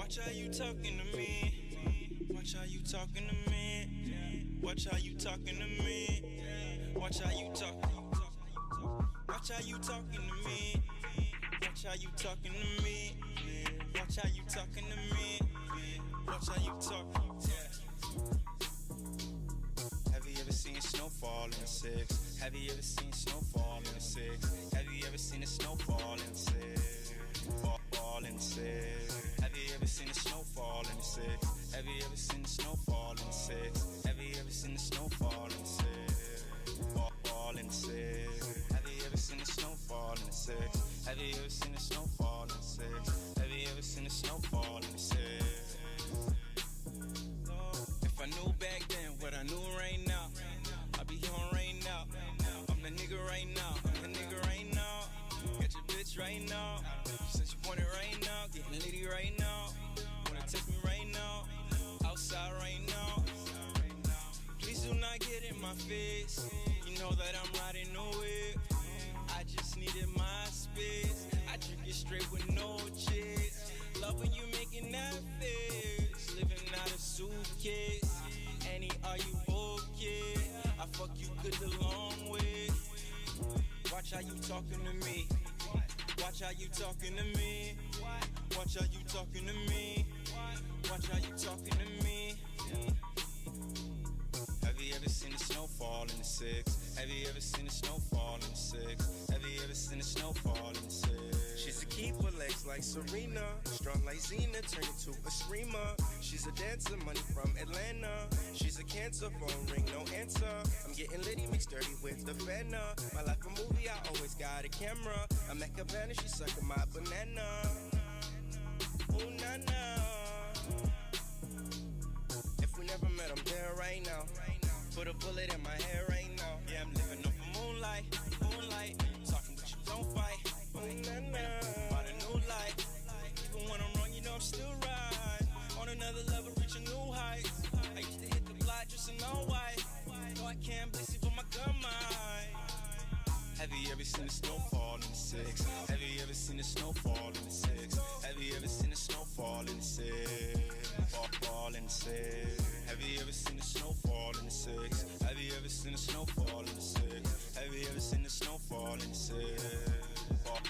Watch how you talking to me. Watch how you talking to me. Watch how you talking to me. Watch how you talk. Watch how you talking to me. Watch how you talking to me. Watch how you talking to me. Watch how you talk. Have you ever seen snowfall in the six? Have you ever seen snowfall in the six? Have you ever seen a snowfall in the six? Fall in the six. Have you ever seen a snowfall in the six? Have you ever seen a snowfall in the six? Have you ever seen a snowfall in the six? Fall in the six. Have you ever seen a snowfall in the six? Have you ever seen a snowfall in the six? Have you ever seen a snowfall in the six? If I knew back then what I knew right now, I'd be on right now. I'm the nigga right now. I'm the nigga right now. Got your bitch right now. Since you want it right now, getting litty right now. Wanna text me right now. Outside right now. Please do not get in my face. You know that I'm riding nowhere. I just needed my space. I drink it straight with no chase. Love when you making that face. Living out a suitcase. Annie, are you okay? I fuck you good the long way. Watch how you talking to me. Watch how you talking to me. Watch how you talking to me. Watch how you talking to me. Have you ever seen a snowfall in the six? Have you ever seen a snowfall in the six? Have you ever seen a snowfall in the six? She's a keeper, legs like Serena, strong like Xena, turn into a screamer. She's a dancer, money from Atlanta. She's a cancer, phone ring, no answer. I'm getting litty, mixed dirty with the fana. My life a movie, I always got a camera. I'm at Cabana, she's sucking my banana. Ooh, na-na. If we never met, I'm there right now. Put a bullet in my hair right now. Yeah, I'm living off of moonlight, moonlight. Talking but you don't fight. About a new life. Even when I'm wrong, you know I'm still right. On another level, reach a new height. I used to hit the block just in all white. No, I can't bless it, but my gun might. Have you ever seen a snowfall in the six? Have you ever seen a snowfall in the six? Have you ever seen a snowfall in the six? Fall in the six. Have you ever seen a snowfall in the six? Have you ever seen a snowfall in the six? Have you ever seen a snowfall in the six?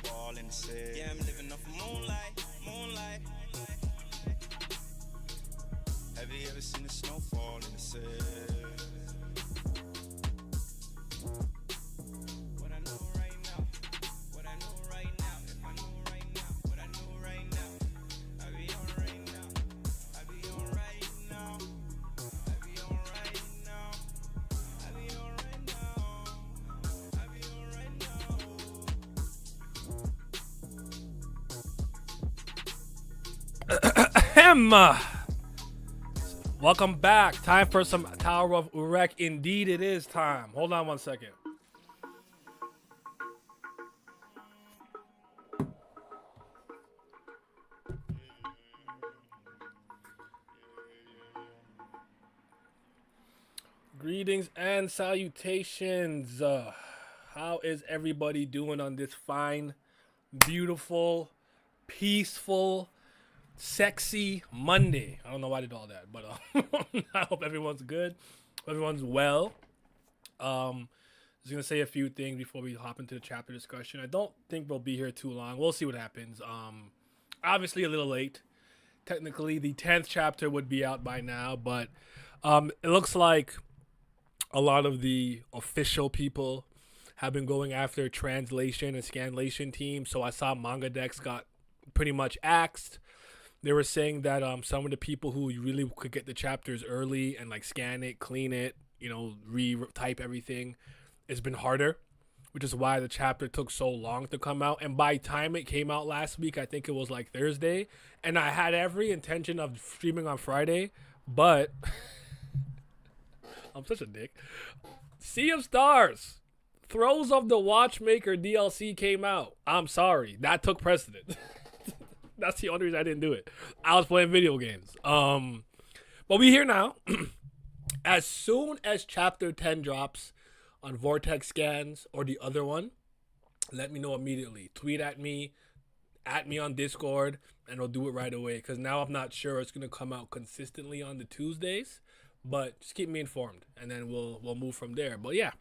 Fall in the six. Yeah, I'm living off of moonlight, moonlight. Have you ever seen a snowfall in the six? What I know right now, what I know right now, if I knew right now, what I knew right now, I be on right now, I be on right now, I be on right now, I be on right now, I be on right Ahem. Welcome back. Time for some Tower of Urek'S. Indeed, it is time. Hold on one second. Greetings and salutations. How is everybody doing on this fine, beautiful, peaceful, sexy Monday? I don't know why I did all that, but I hope everyone's good. Everyone's well. Just gonna say a few things before we hop into the chapter discussion. I don't think we'll be here too long. We'll see what happens. Obviously a little late. Technically, the 10th chapter would be out by now, but it looks like a lot of the official people have been going after translation and scanlation teams. So I saw Manga Dex got pretty much axed. They were saying that some of the people who really could get the chapters early and like scan it, clean it, you know, re-type everything, it's been harder, which is why the chapter took so long to come out. And by the time it came out last week, I think it was like Thursday, and I had every intention of streaming on Friday, but I'm such a dick. Sea of Stars, Throes of the Watchmaker DLC came out. I'm sorry, that took precedent. That's the only reason I didn't do it. I was playing video games. But we here now. As soon as chapter 10 drops on Vortex Scans or the other one, let me know immediately. Tweet at me at me on Discord, and I'll do it right away. Because now I'm not sure it's gonna come out consistently on the Tuesdays, but just keep me informed, and then we'll move from there. But yeah,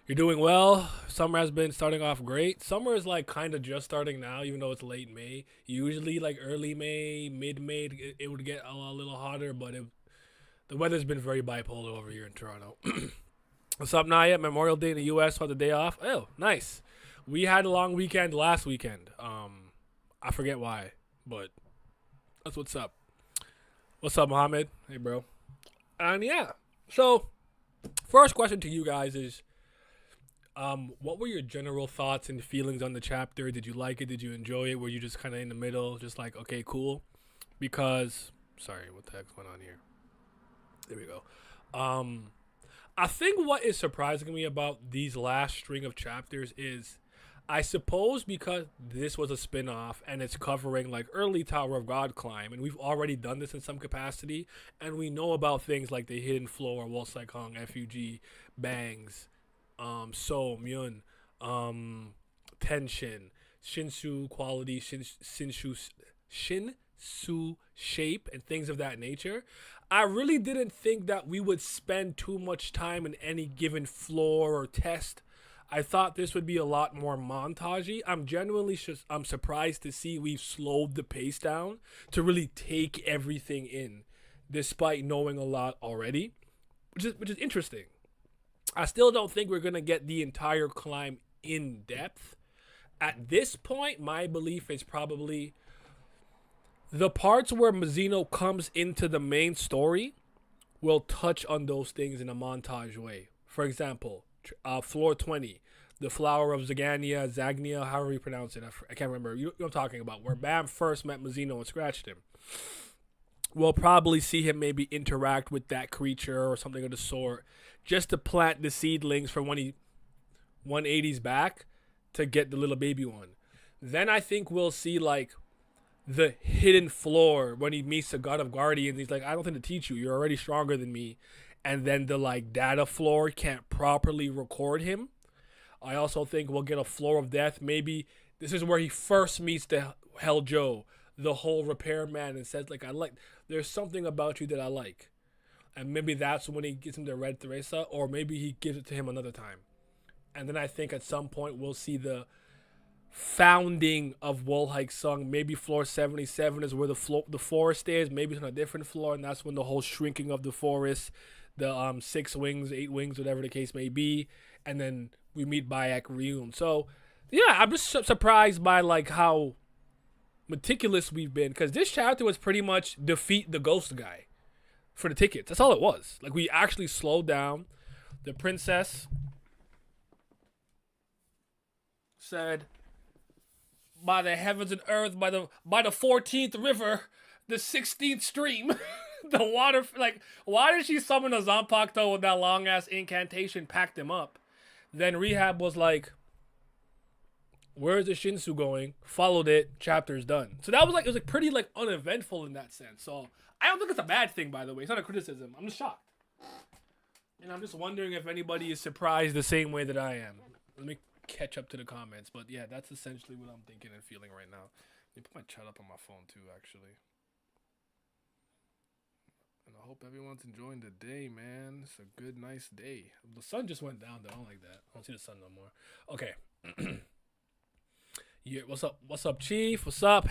you're doing well. Summer has been starting off great. Summer is like kind of just starting now, even though it's late May. Usually like early May, mid May, it would get a little hotter, but the weather's been very bipolar over here in Toronto. What's up, Naya? Memorial Day in the U.S. for the day off. Oh, nice. We had a long weekend last weekend. I forget why, but that's what's up. What's up, Mohammed? Hey, bro. And yeah, so first question to you guys is, what were your general thoughts and feelings on the chapter? Did you like it? Did you enjoy it? Were you just kind of in the middle, just like, okay, cool? Because, sorry, what the heck's going on here? There we go. I think what is surprising me about these last string of chapters is, I suppose because this was a spin-off and it's covering like early Tower of God climb, and we've already done this in some capacity, and we know about things like the Hidden Floor, Wol Saikong, FUG, Bangs, So, Myun, Tenshin, Shinsu quality, Shinsu shape, and things of that nature. I really didn't think that we would spend too much time in any given floor or test. I thought this would be a lot more montagey. I'm surprised to see we've slowed the pace down to really take everything in, despite knowing a lot already, which is interesting. I still don't think we're gonna get the entire climb in depth. At this point, my belief is probably the parts where Mazino comes into the main story will touch on those things in a montage way. For example, floor 20, the flower of Zagnia, however you pronounce it. I can't remember. You know what I'm talking about, where Bam first met Mazino and scratched him. We'll probably see him maybe interact with that creature or something of the sort, just to plant the seedlings for when he 180s back to get the little baby one. Then I think we'll see like the hidden floor when he meets the God of Guardians. He's like, I don't think to teach you. You're already stronger than me. And then the like data floor can't properly record him. I also think we'll get a floor of death. Maybe this is where he first meets the Hell Joe, the whole repairman, and says like, there's something about you that I like. And maybe that's when he gives him the red Teresa, or maybe he gives it to him another time. And then I think at some point we'll see the founding of Wol Saikong. Maybe floor 77 is where the forest is. Maybe it's on a different floor, and that's when the whole shrinking of the forest, the 6 wings, 8 wings, whatever the case may be, and then we meet Bayek Ryun. So yeah, I'm just surprised by like how meticulous we've been, because this chapter was pretty much defeat the ghost guy for the tickets. That's all it was. Like, we actually slowed down. The princess said, by the heavens and earth, by the 14th river, the 16th stream, the water, like, why did she summon a Zanpakuto with that long ass incantation, packed him up? Then Rehab was like, where's the Shinsu going? Followed it, chapter's done. So that was like, it was like pretty like uneventful in that sense. So I don't think it's a bad thing, by the way. It's not a criticism. I'm just shocked. And I'm just wondering if anybody is surprised the same way that I am. Let me catch up to the comments. But yeah, that's essentially what I'm thinking and feeling right now. Let me put my chat up on my phone too, actually. And I hope everyone's enjoying the day, man. It's a good, nice day. The sun just went down, though. I don't like that. I don't see the sun no more. Okay. Yeah, what's up, Chief? What's up?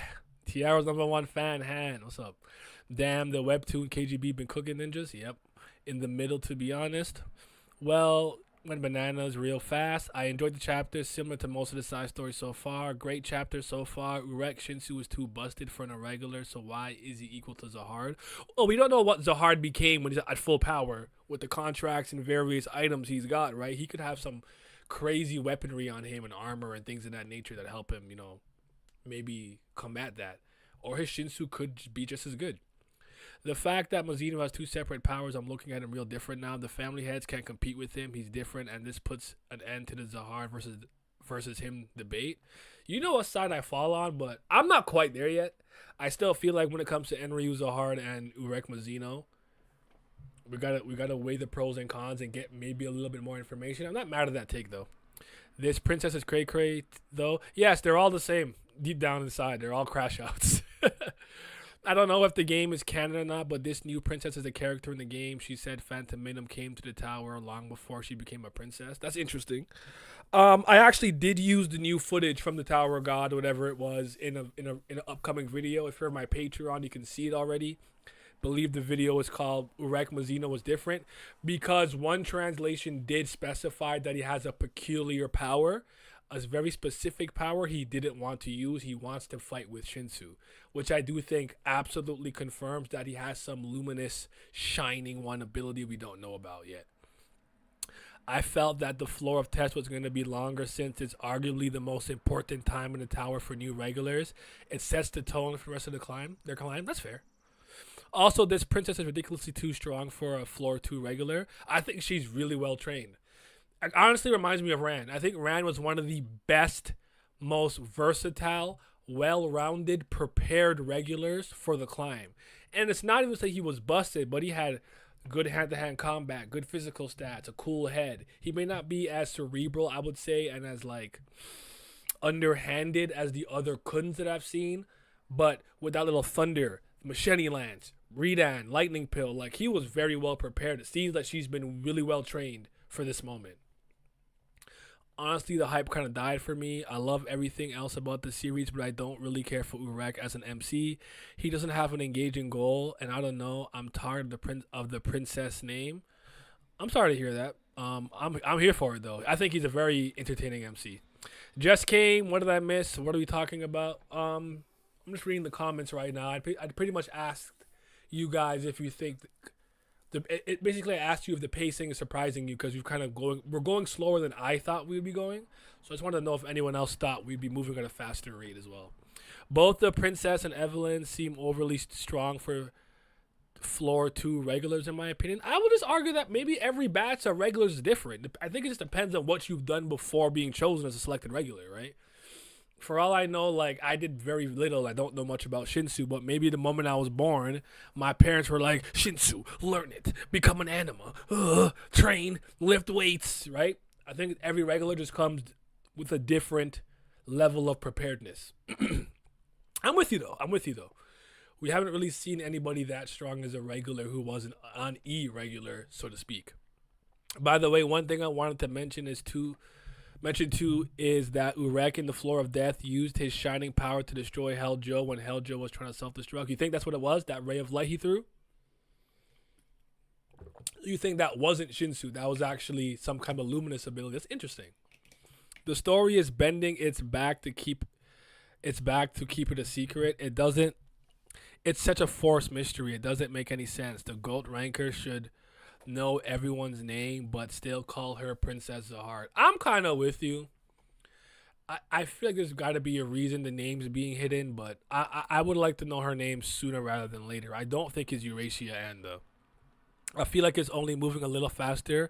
Tiara's #1 fan, Han. What's up? Damn, the webtoon KGB been cooking ninjas? Yep. In the middle, to be honest. Well, went bananas real fast. I enjoyed the chapter, similar to most of the side stories so far. Great chapter so far. Urek'S Shinsu was too busted for an irregular, so why is he equal to Zahard? Well, we don't know what Zahard became when he's at full power with the contracts and various items he's got, right? He could have some crazy weaponry on him and armor and things of that nature that help him, you know, maybe combat that. Or his Shinsu could be just as good. The fact that Mazino has 2 separate powers, I'm looking at him real different now. The family heads can't compete with him. He's different, and this puts an end to the Zahard versus him debate. You know what side I fall on, but I'm not quite there yet. I still feel like when it comes to Enryu Zahard and Urek'S Mazino, we gotta weigh the pros and cons and get maybe a little bit more information. I'm not mad at that take though. This princess is cray though. Yes, they're all the same. deep down inside, they're all crash outs. I don't know if the game is canon or not, but this new princess is a character in the game. She said Phantom Minim came to the tower long before she became a princess. That's interesting. I actually did use the new footage from the Tower of God, whatever it was, in an upcoming video. If you're on my Patreon, you can see it already. Believe the video is called Urek'S Mazino was different, because one translation did specify that he has a peculiar power, a very specific power he didn't want to use. He wants to fight with Shinsu, which I do think absolutely confirms that he has some luminous, shining one ability we don't know about yet. I felt that the floor of test was going to be longer since it's arguably the most important time in the tower for new regulars. It sets the tone for the rest of their climb. That's fair. Also, this princess is ridiculously too strong for a floor 2 regular. I think she's really well trained. It honestly reminds me of Ran. I think Ran was one of the best, most versatile, well-rounded, prepared regulars for the climb. And it's not even to say he was busted, but he had good hand-to-hand combat, good physical stats, a cool head. He may not be as cerebral, I would say, and as like underhanded as the other Kuns that I've seen, but with that little thunder, machete lance, Redan, lightning pill, like he was very well prepared. It seems like she's been really well trained for this moment. Honestly, the hype kind of died for me. I love everything else about the series, but I don't really care for Urek'S as an MC. He doesn't have an engaging goal, and I don't know. I'm tired of the princess name. I'm sorry to hear that. I'm here for it though. I think he's a very entertaining MC. Just came. What did I miss? What are we talking about? I'm just reading the comments right now. I pretty much asked you guys if you think. It basically asked you if the pacing is surprising you, because we're going slower than I thought we would be going. So I just wanted to know if anyone else thought we'd be moving at a faster rate as well. Both the princess and Evelyn seem overly strong for floor 2 regulars, in my opinion. I would just argue that maybe every batch of regulars is different. I think it just depends on what you've done before being chosen as a selected regular, right? For all I know, like, I did very little. I don't know much about Shinsu, but maybe the moment I was born, my parents were like, Shinsu, learn it, become an anima, train, lift weights, right? I think every regular just comes with a different level of preparedness. I'm with you, though. We haven't really seen anybody that strong as a regular who wasn't on irregular, so to speak. By the way, one thing I wanted to mention is that Urek'S in the Floor of Death used his shining power to destroy Hell Joe when Hell Joe was trying to self-destruct. You think that's what it was? That ray of light he threw? You think that wasn't Shinsu? That was actually some kind of luminous ability? That's interesting. The story is bending its back to keep it a secret. It doesn't. It's such a forced mystery. It doesn't make any sense. The GOAT ranker should know everyone's name but still call her Princess Zahard. I'm kind of with you. I feel like there's got to be a reason the name's being hidden, but I would like to know her name sooner rather than later. I don't think it's Eurasia and though. I feel like it's only moving a little faster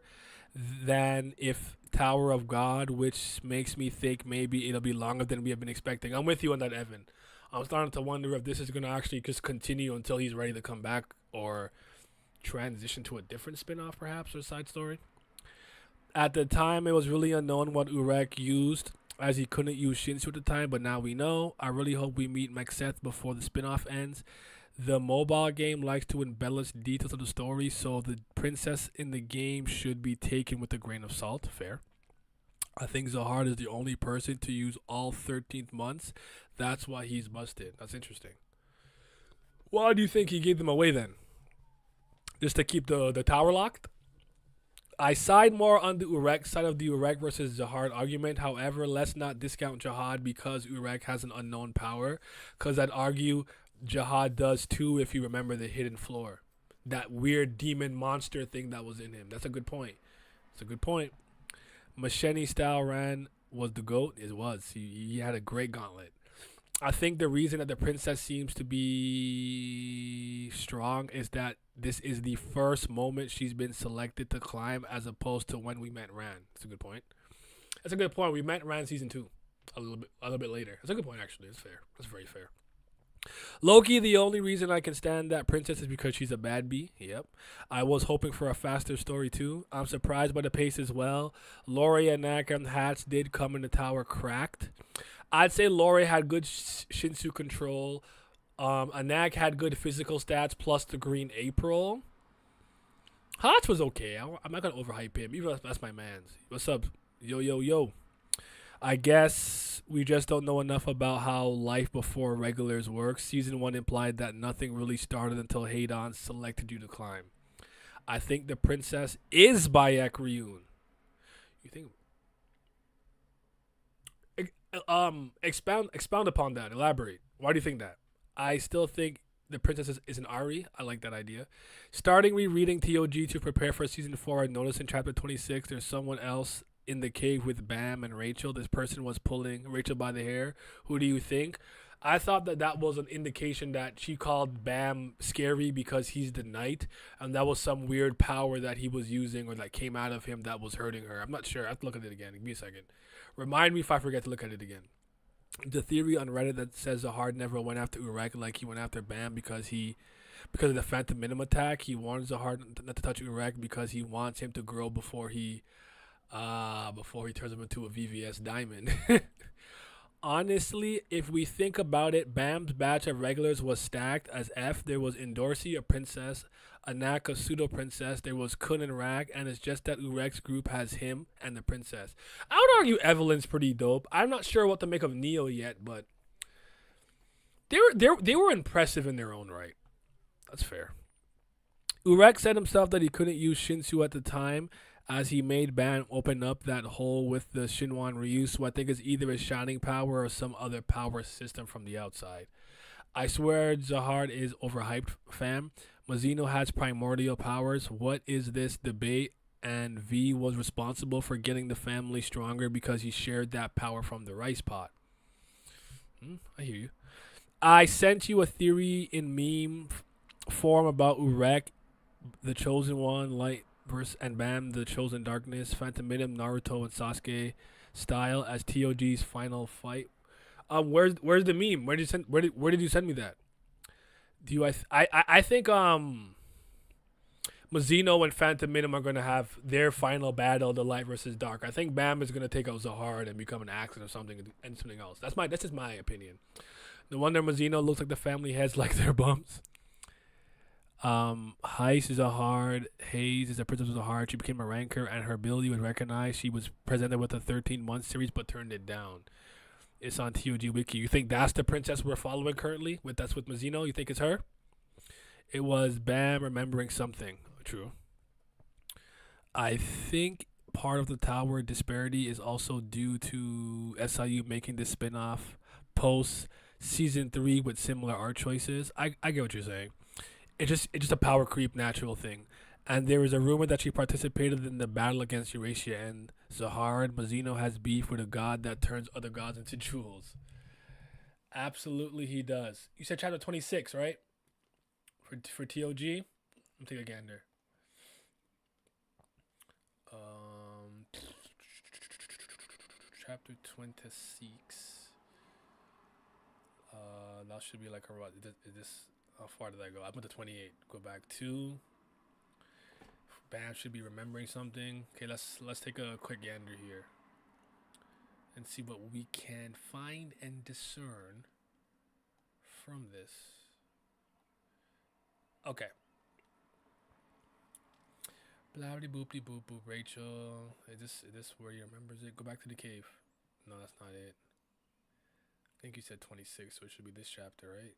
than if Tower of God, which makes me think maybe it'll be longer than we have been expecting. I'm with you on that, Evan. I'm starting to wonder if this is going to actually just continue until he's ready to come back, or transition to a different spin-off perhaps, or side story. At the time, it was really unknown what Urek'S used, as he couldn't use Shinsu at the time, but now we know. I really hope we meet Maxeth before the spin-off ends. The mobile game likes to embellish details of the story, so the princess in the game should be taken with a grain of salt. Fair. I think Zahard is the only person to use all 13th months. That's why he's busted. That's interesting. Why do you think he gave them away then? Just to keep the tower locked? I side more on the Urek'S side of the Urek'S versus Zahard argument. However, let's not discount Jihad because Urek'S has an unknown power. Because I'd argue Jihad does too if you remember the hidden floor. That weird demon monster thing that was in him. That's a good point. It's a good point. Machete style Ran was the GOAT. It was. He had a great gauntlet. I think the reason that the princess seems to be strong is that this is the first moment she's been selected to climb, as opposed to when we met Ran. That's a good point. That's a good point. We met Ran season 2 a little bit later. That's a good point, actually. It's fair. That's very fair. Loki, the only reason I can stand that princess is because she's a bad bee. Yep. I was hoping for a faster story too. I'm surprised by the pace as well. Lori and Nak and Hats did come in the tower cracked. I'd say Lori had good Shinsu control. Anak had good physical stats plus the green April. Hotch was okay. I'm not gonna overhype him. Even though that's my man's. What's up? Yo, yo, yo. I guess we just don't know enough about how life before Irregulars works. Season 1 implied that nothing really started until Heidon selected you to climb. I think the princess is Bayek Ryun. You think? Expound upon that. Elaborate. Why do you think that? I still think the princess is an Ari. I like that idea. Starting rereading TOG to prepare for season 4, I noticed in chapter 26 there's someone else in the cave with Bam and Rachel. This person was pulling Rachel by the hair. Who do you think? I thought that was an indication that she called Bam scary because he's the knight, and that was some weird power that he was using or that came out of him that was hurting her. I'm not sure. I have to look at it again. Give me a second. Remind me if I forget to look at it again. The theory on Reddit that says Zahard never went after Urek like he went after Bam because of the Phantom Minimum attack. He warns Zahard not to touch Urek because he wants him to grow before he turns him into a VVS diamond. Honestly, if we think about it, Bam's batch of regulars was stacked as F. There was Endorsi, a princess, Anak, a pseudo-princess. There was Kun and Rag, and it's just that Urek'S group has him and the princess. I would argue Evelyn's pretty dope. I'm not sure what to make of Neo yet, but they were impressive in their own right. That's fair. Urek'S said himself that he couldn't use Shinsu at the time, as he made Ban open up that hole with the Shinwan Ryu, so I think it's either a shining power or some other power system from the outside. I swear Zahard is overhyped, fam. Mazino has primordial powers. What is this debate? And V was responsible for getting the family stronger because he shared that power from the rice pot. I hear you. I sent you a theory in meme form about Urek, the chosen one, light and Bam, the chosen darkness, Phantom Minimum, Naruto, and Sasuke style as TOG's final fight. Where's the meme? Where did you send me that? I think Mazino and Phantom Minimum are gonna have their final battle, the light versus dark. I think Bam is gonna take out Zahard and become an Axon or something and something else. That's just my opinion. No wonder Mazino looks like the family heads like their bumps. Heist is a hard. Hayes is a princess of a hard. She became a ranker, and her ability was recognized. She was presented with a 13-month series, but turned it down. It's on TOG Wiki. You think that's the princess we're following currently? That's with Mazino. You think it's her? It was Bam remembering something. True. I think part of the tower disparity is also due to SIU making the spinoff post season 3 with similar art choices. I get what you're saying. It's just a power creep natural thing. And there is a rumor that she participated in the battle against Eurasia, and Zahard Mazino has beef with a god that turns other gods into jewels. Absolutely he does. You said chapter 26, right? For TOG? Let me take a gander. Chapter 26. That should be like is this how far did I go? I went to 28. Go back 2. Bam should be remembering something. Okay, let's take a quick gander here and see what we can find and discern from this. Okay. Blabby boopy boop boop. Rachel, is this where he remembers it? Go back to the cave. No, that's not it. I think you said 26, so it should be this chapter, right?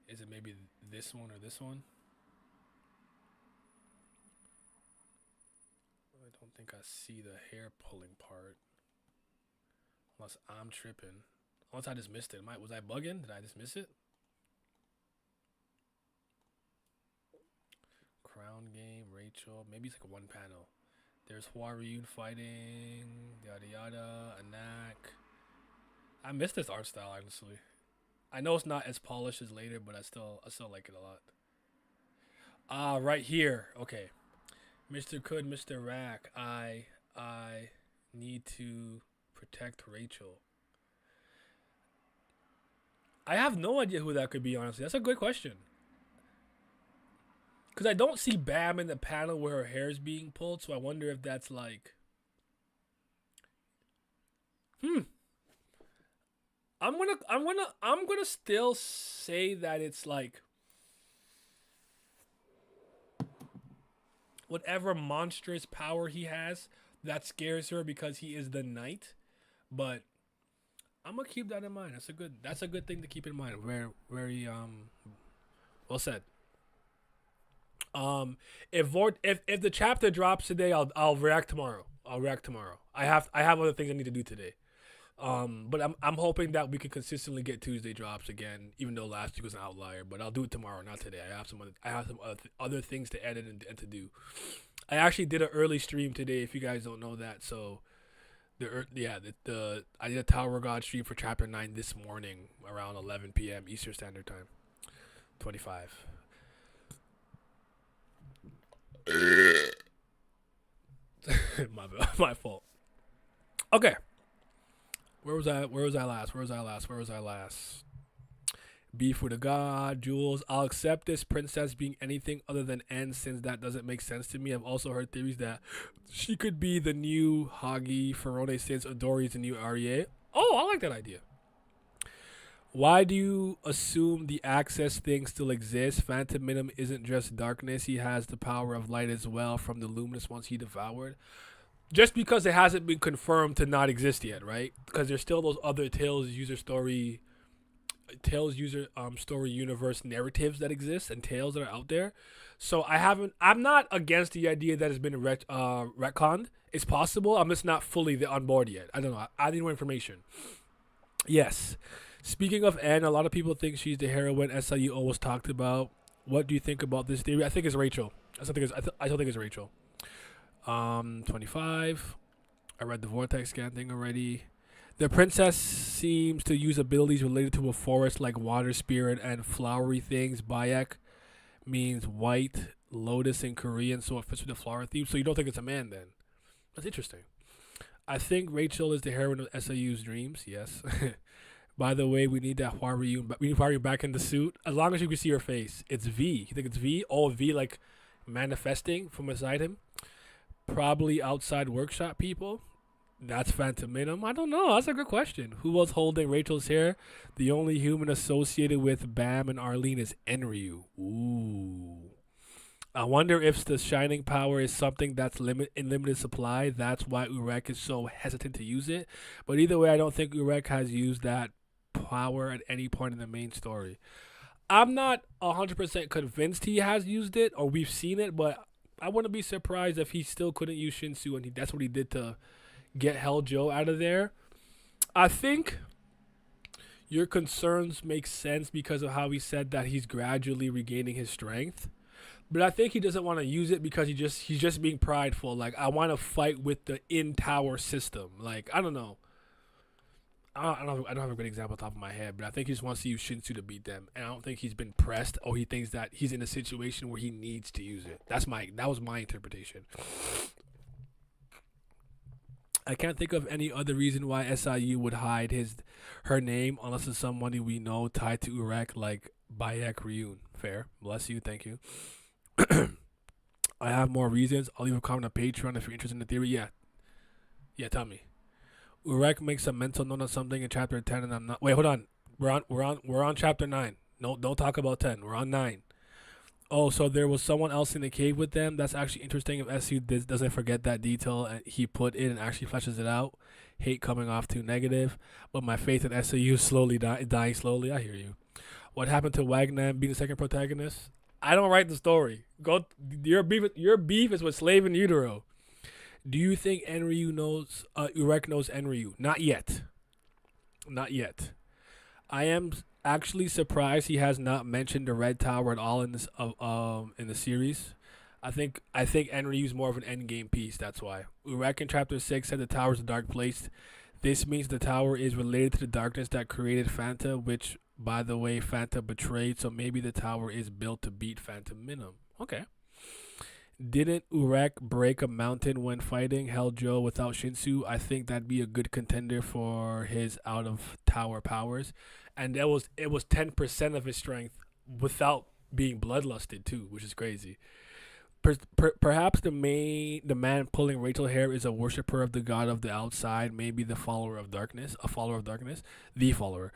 Is it maybe this one or this one? I don't think I see the hair pulling part. Unless I'm tripping. Unless I just missed it. Was I bugging? Did I just miss it? Crown game, Rachel. Maybe it's like one panel. There's Huarun fighting, yada yada, Anak. I miss this art style, honestly. I know it's not as polished as later, but I still like it a lot. Right here. Okay. Mr. Could, Mr. Rack, I need to protect Rachel. I have no idea who that could be, honestly. That's a good question. Because I don't see Bam in the panel where her hair is being pulled, so I wonder if that's like... I'm gonna still say that it's like whatever monstrous power he has that scares her because he is the knight. But I'm gonna keep that in mind. That's a good thing to keep in mind. Very well said. If the chapter drops today, I'll react tomorrow. I have other things I need to do today. But I'm hoping that we can consistently get Tuesday drops again, even though last week was an outlier. But I'll do it tomorrow, not today. I have some other things to edit and to do. I actually did an early stream today. If you guys don't know that, so I did a Tower God stream for Chapter 9 this morning around 11 p.m. Eastern Standard Time, 25. my fault. Okay. Where was I last? Beef with a god, Jules. I'll accept this princess being anything other than N since that doesn't make sense to me. I've also heard theories that she could be the new Hagi, Ferone since Adori is the new Arie. Oh, I like that idea. Why do you assume the access thing still exists? Phantom Minim isn't just darkness. He has the power of light as well from the luminous ones he devoured. Just because it hasn't been confirmed to not exist yet, right? Because there's still those other Tales story universe narratives that exist and tales that are out there. So I'm not against the idea that it's been retconned. It's possible. I'm just not fully on board yet. I don't know. I need more information. Yes. Speaking of N, a lot of people think she's the heroine SIU always talked about. What do you think about this theory? I think it's Rachel. I still think it's Rachel. 25. I read the vortex scan thing already. The princess seems to use abilities related to a forest like water spirit and flowery things. Bayek means white lotus in Korean, so it fits with the flower theme. So you don't think it's a man then? That's interesting. I think Rachel is the heroine of SIU's dreams. Yes. By the way, we need that Hwaryun. We need Hwaryun back in the suit. As long as you can see her face. It's V. You think it's V? Oh, V like manifesting from beside him. Probably outside workshop people. That's Phantom Minim. I don't know. That's a good question. Who was holding Rachel's hair? The only human associated with Bam and Arlene is Enryu. Ooh. I wonder if the shining power is something that's in limited supply. That's why Urek is so hesitant to use it. But either way, I don't think Urek has used that power at any point in the main story. I'm not 100% convinced he has used it or we've seen it, but I wouldn't be surprised if he still couldn't use Shinsu and that's what he did to get Hell Joe out of there. I think your concerns make sense because of how he said that he's gradually regaining his strength. But I think he doesn't want to use it because he's just being prideful. Like, I want to fight with the in-tower system. Like, I don't know. I don't have a good example on top of my head, but I think he just wants to use Shinsu to beat them. And I don't think he's been pressed or he thinks that he's in a situation where he needs to use it. That was my interpretation. I can't think of any other reason why SIU would hide her name unless it's somebody we know tied to Urek like Bayek Ryun. Fair. Bless you. Thank you. I have more reasons. I'll leave a comment on Patreon if you're interested in the theory. Yeah, tell me. Urek makes a mental note on something in chapter 10 and I'm not. Wait, hold on. We're on chapter 9. No, don't talk about 10. We're on 9. Oh, so there was someone else in the cave with them. That's actually interesting. If SU doesn't forget that detail and he put it and actually fleshes it out. Hate coming off too negative, but my faith in SU slowly dying slowly. I hear you. What happened to Wagner being the second protagonist? I don't write the story. Your beef is with Slave in Utero. Do you think Enryu knows Urek knows Enryu? Not yet. I am actually surprised he has not mentioned the Red Tower at all in this in the series. I think Enryu's more of an endgame piece. That's why Urek in chapter 6 said the tower is a dark place. This means the tower is related to the darkness that created Fanta, which, by the way, Fanta betrayed. So maybe the tower is built to beat Phantom Minim. Okay. Didn't Urek break a mountain when fighting Hell Joe without Shinsu? I think that'd be a good contender for his out of tower powers. And it was 10% of his strength without being bloodlusted too, which is crazy. Perhaps the man pulling Rachel hair is a worshiper of the god of the outside, maybe the follower of darkness, the follower.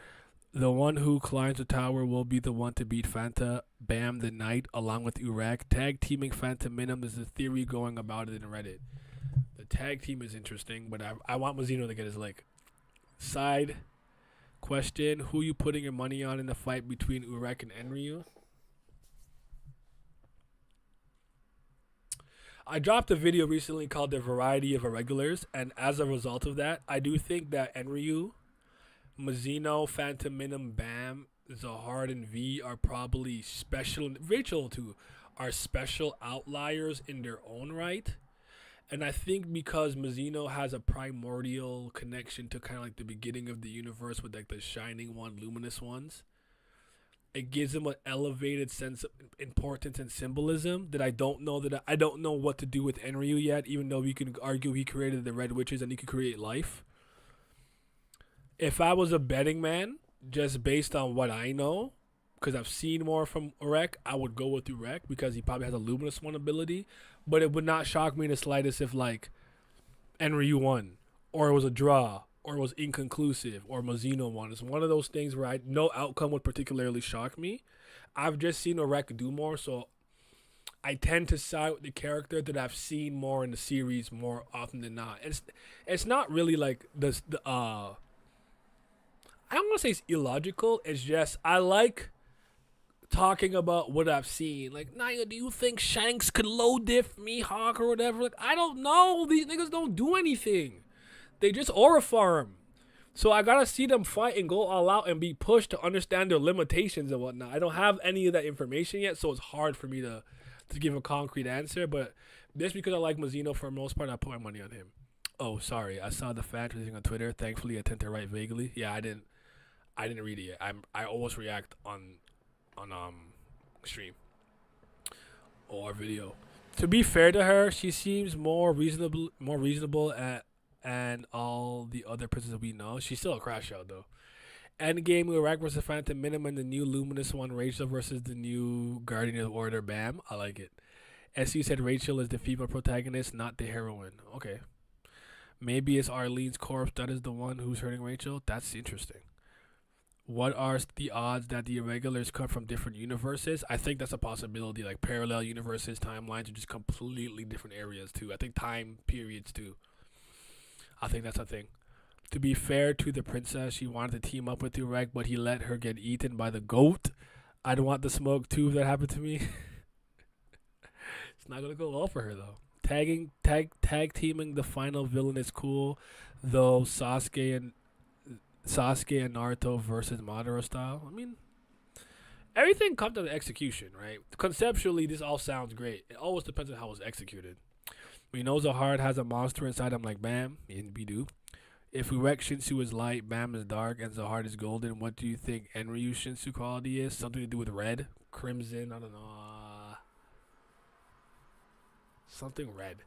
The one who climbs the tower will be the one to beat Fanta Bam the Knight along with Urek. Tag teaming Fanta Minim. There's a theory going about it in Reddit. The tag team is interesting, but I want Mazino to get his lick. Side question: who you putting your money on in the fight between Urek and Enryu? I dropped a video recently called The Variety of Irregulars, and as a result of that, I do think that Enryu, Mazino, Phantom Minim, Bam, Zahard, and V are probably special. Rachel, too, are special outliers in their own right. And I think because Mazino has a primordial connection to kind of like the beginning of the universe with like the shining one, luminous ones, it gives him an elevated sense of importance and symbolism that I don't know what to do with Enryu yet, even though we can argue he created the Red Witches and he could create life. If I was a betting man, just based on what I know, because I've seen more from Urek, I would go with Urek because he probably has a luminous one ability. But it would not shock me in the slightest if like Enryu won, or it was a draw, or it was inconclusive, or Mazino won. It's one of those things where no outcome would particularly shock me. I've just seen Urek do more, so I tend to side with the character that I've seen more in the series more often than not. It's not really like I don't want to say it's illogical. It's just I like talking about what I've seen. Like, Naya, do you think Shanks could low diff Mihawk or whatever? Like, I don't know. These niggas don't do anything. They just aura farm. So I gotta see them fight and go all out and be pushed to understand their limitations and whatnot. I don't have any of that information yet, so it's hard for me to give a concrete answer. But just because I like Mazino for the most part, I put my money on him. Oh, sorry. I saw the fan tweeting on Twitter. Thankfully, I tend to write vaguely. Yeah, I didn't read it yet. I always react on stream or video. To be fair to her, she seems more reasonable and all the other prisoners we know. She's still a crash out though. Endgame Urek versus Phantom Minim and the new Luminous one, Rachel versus the new Guardian of the Order, Bam. I like it. SU said Rachel is the female protagonist, not the heroine. Okay. Maybe it's Arlene's corpse that is the one who's hurting Rachel. That's interesting. What are the odds that the Irregulars come from different universes? I think that's a possibility, like parallel universes, timelines, or just completely different areas too. I think time periods too. I think that's a thing. To be fair to the princess, she wanted to team up with Urek, but he let her get eaten by the goat. I'd want the smoke too if that happened to me. It's not gonna go well for her though. Tag teaming the final villain is cool, though Sasuke and Naruto versus Madara style. I mean, everything comes to the execution, right? Conceptually, this all sounds great. It always depends on how it's executed. We know Zahard has a monster inside him like Bam in Bidu. If Urek Shinsu is light, Bam is dark, and Zahard is golden, what do you think Enryu Shinsu quality is? Something to do with red? Crimson? I don't know. Something red.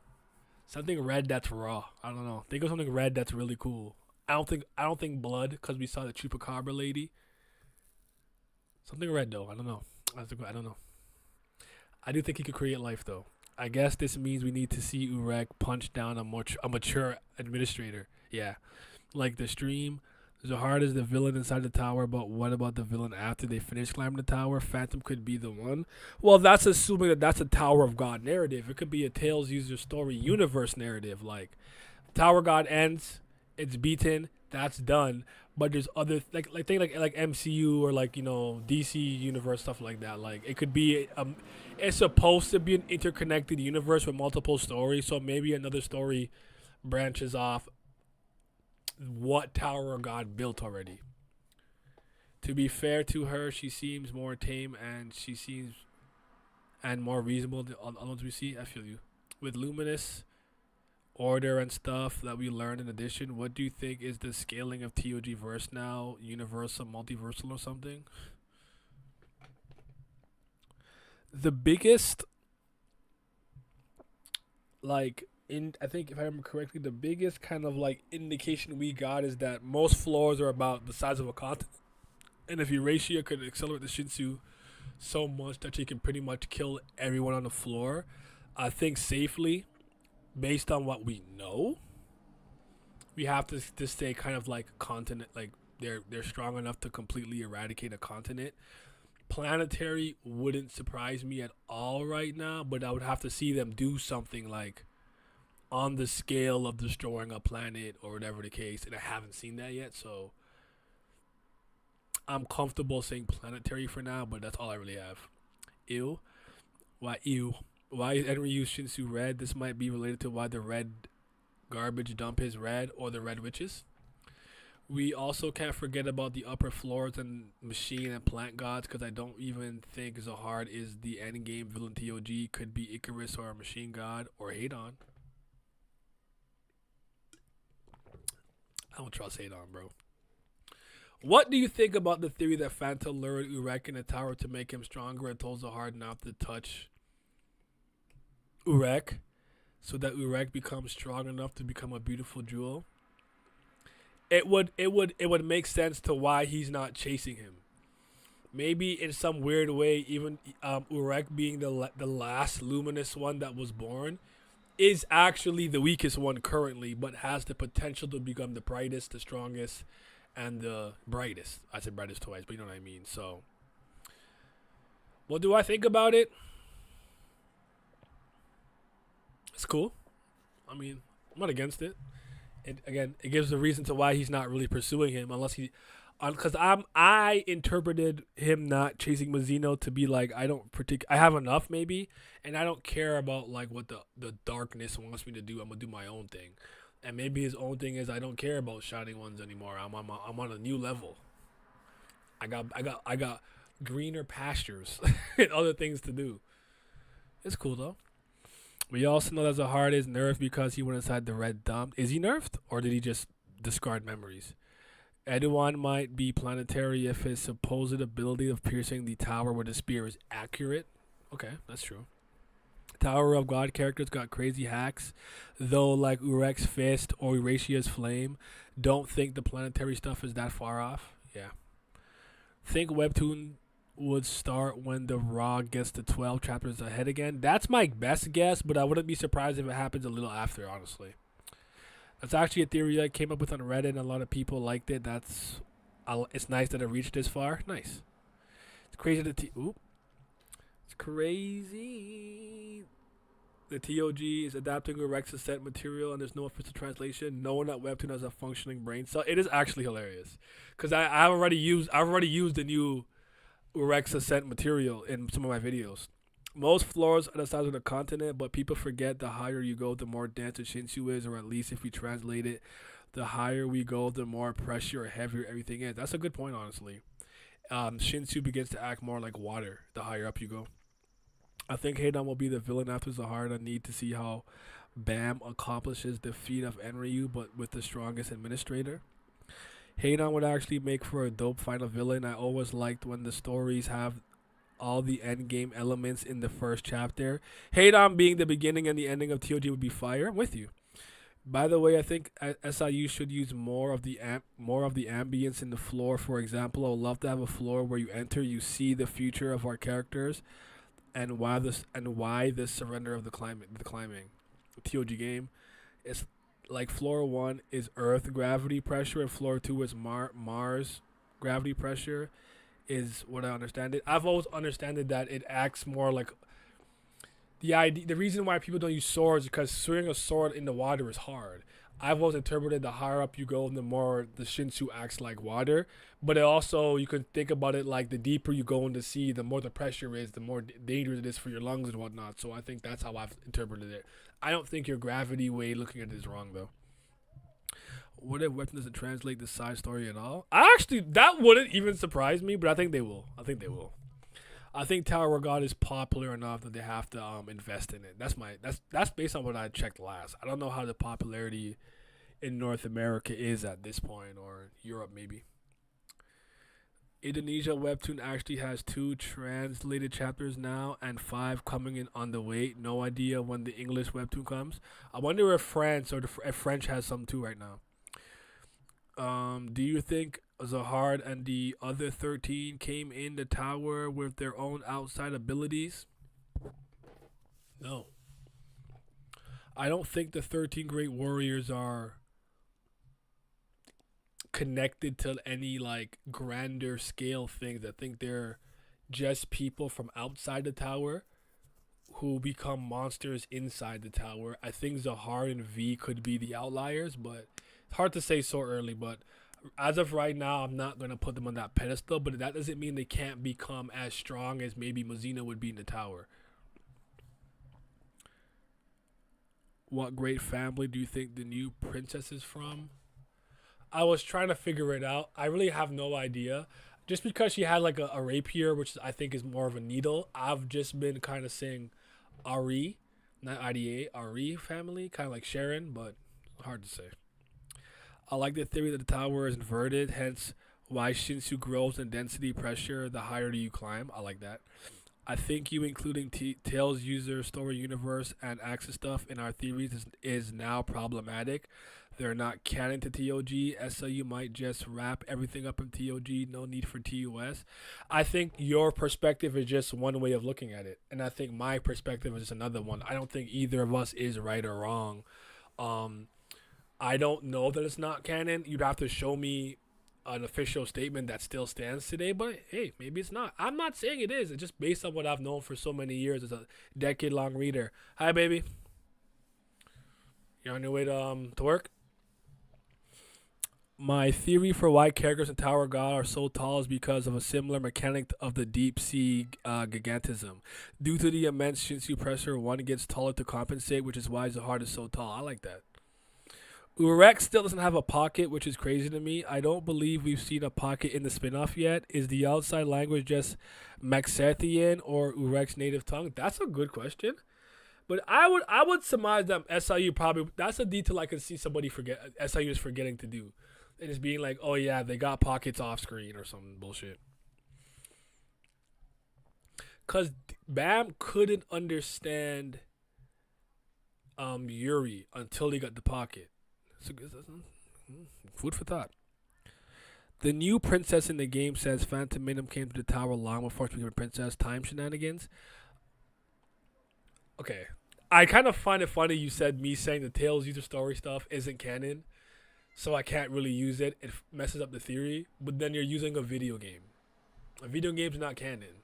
Something red that's raw. I don't know. Think of something red that's really cool. I don't think blood, because we saw the Chupacabra lady. Something red though. I don't know. I don't know. I do think he could create life though. I guess this means we need to see Urek punch down a mature administrator. Yeah, like the stream. Zahard is the villain inside the tower, but what about the villain after they finish climbing the tower? Phantom could be the one. Well, that's assuming that that's a Tower of God narrative. It could be a Tales User Story universe narrative. Like, Tower God ends. It's beaten, that's done. But there's other like MCU or like, you know, DC universe, stuff like that. Like, it could be it's supposed to be an interconnected universe with multiple stories, so maybe another story branches off what Tower of God built already. To be fair to her, she seems more tame and more reasonable than others we see. I feel you. With Luminous Order and stuff that we learned in addition, what do you think is the scaling of TOG verse now? Universal, multiversal, or something? The biggest, like, I think if I remember correctly, the biggest kind of like indication we got is that most floors are about the size of a continent, and if Eurasia could accelerate the Shinsu so much that she can pretty much kill everyone on the floor, I think safely, based on what we know, we have to stay kind of like continent, like they're strong enough to completely eradicate a continent. Planetary wouldn't surprise me at all right now, but I would have to see them do something like on the scale of destroying a planet or whatever the case, and I haven't seen that yet, so I'm comfortable saying planetary for now, but that's all I really have. Ew. Why ew? Why is Enryu's Shinsu red? This might be related to why the red garbage dump is red, or the red witches. We also can't forget about the upper floors and machine and plant gods, because I don't even think Zahard is the endgame villain TOG. Could be Icarus or a machine god or Hadon. I don't trust Hadon, bro. What do you think about the theory that Fanta lured Urek in a tower to make him stronger and told Zahard not to touch Urek, so that Urek becomes strong enough to become a beautiful jewel? It would make sense to why he's not chasing him. Maybe in some weird way, even Urek being the last luminous one that was born is actually the weakest one currently, but has the potential to become the brightest, the strongest, and the brightest. I said brightest twice, but you know what I mean. So, what do I think about it? It's cool. I mean, I'm not against it. It gives the reason to why he's not really pursuing him, unless he, because I interpreted him not chasing Mazino to be like, I have enough maybe, and I don't care about like what the darkness wants me to do. I'm gonna do my own thing, and maybe his own thing is I don't care about shining ones anymore. I'm on a new level. I got greener pastures and other things to do. It's cool though. We also know that Zahard is nerfed because he went inside the red dump. Is he nerfed, or did he just discard memories? Edouan might be planetary if his supposed ability of piercing the tower with a spear is accurate. Okay, that's true. Tower of God characters got crazy hacks, though, like Urek'S fist or Eurasia's flame. Don't think the planetary stuff is that far off. Yeah. Think Webtoon would start when the Raw gets to 12 chapters ahead again. That's my best guess, but I wouldn't be surprised if it happens a little after, honestly. That's actually a theory I came up with on Reddit, and a lot of people liked it. It's nice that it reached this far. Nice. It's crazy that it's crazy. The TOG is adapting Urek'S Ascent material, and there's no official translation. No one at Webtoon has a functioning brain cell. It is actually hilarious, because I've already used the new Urek'S Ascent material in some of my videos. Most floors are the size of the continent, but people forget the higher you go, the more dense the Shinsu is, or at least if we translate it, the higher we go, the more pressure or heavier everything is. That's a good point, honestly. Shinsu begins to act more like water the higher up you go. I think Hadon will be the villain after Zahard. I need to see how Bam accomplishes the feat of Enryu, but with the strongest administrator. Hadon would actually make for a dope final villain. I always liked when the stories have all the endgame elements in the first chapter. Hadon being the beginning and the ending of TOG would be fire. I'm with you. By the way, I think SIU should use more of the ambience in the floor. For example, I would love to have a floor where you enter, you see the future of our characters, and why this surrender of the climbing TOG game. It's like floor 1 is Earth gravity pressure, and floor 2 is Mars gravity pressure, is what I understand it. I've always understood that it acts more like the reason why people don't use swords is because swinging a sword in the water is hard. I've always interpreted the higher up you go, the more the Shinsu acts like water. But it also, you can think about it like the deeper you go in the sea, the more the pressure is, the more dangerous it is for your lungs and whatnot. So I think that's how I've interpreted it. I don't think your gravity way looking at it is wrong, though. What if Webtoon doesn't translate the side story at all? That wouldn't even surprise me, but I think they will. I think Tower of God is popular enough that they have to invest in it. That's based on what I checked last. I don't know how the popularity in North America is at this point, or Europe maybe. Indonesia Webtoon actually has 2 translated chapters now and 5 coming in on the way. No idea when the English Webtoon comes. I wonder if France if French has some too right now. Do you think Zahard and the other 13 came in the tower with their own outside abilities? No. I don't think the 13 Great Warriors are connected to any like grander scale things. I think they're just people from outside the tower who become monsters inside the tower. I think Zahar and V could be the outliers, but it's hard to say so early. But as of right now, I'm not going to put them on that pedestal, but that doesn't mean they can't become as strong as maybe Mazino would be in the tower. What great family do you think the new princess is from? I was trying to figure it out. I really have no idea. Just because she had like a rapier, which I think is more of a needle, I've just been kind of saying Ari, not IDA, Ari family, kind of like Sharon, but hard to say. I like the theory that the tower is inverted, hence why Shinsu grows in density pressure the higher you climb. I like that. I think you including Tails user story universe and access stuff in our theories is now problematic. They're not canon to TOG. SLU might just wrap everything up in TOG. No need for TUS. I think your perspective is just one way of looking at it. And I think my perspective is just another one. I don't think either of us is right or wrong. I don't know that it's not canon. You'd have to show me an official statement that still stands today. But, hey, maybe it's not. I'm not saying it is. It's just based on what I've known for so many years as a decade-long reader. Hi, baby. You're on your way to work? My theory for why characters in Tower of God are so tall is because of a similar mechanic of the deep sea gigantism. Due to the immense Shinsu pressure, one gets taller to compensate, which is why Zahar is so tall. I like that. Urek'S still doesn't have a pocket, which is crazy to me. I don't believe we've seen a pocket in the spinoff yet. Is the outside language just Maxethian or Urek'S native tongue? That's a good question. But I would surmise that SIU probably, that's a detail I could see somebody SIU is forgetting to do. And it's being like, oh yeah, they got pockets off screen or some bullshit. Cause Bam couldn't understand Yuri until he got the pocket. So food for thought. The new princess in the game says Phantom Minim came to the tower long before she became a princess. Time shenanigans. Okay. I kind of find it funny you said me saying the Tails user story stuff isn't canon. So I can't really use it. It messes up the theory. But then you're using a video game. A video game's not canon.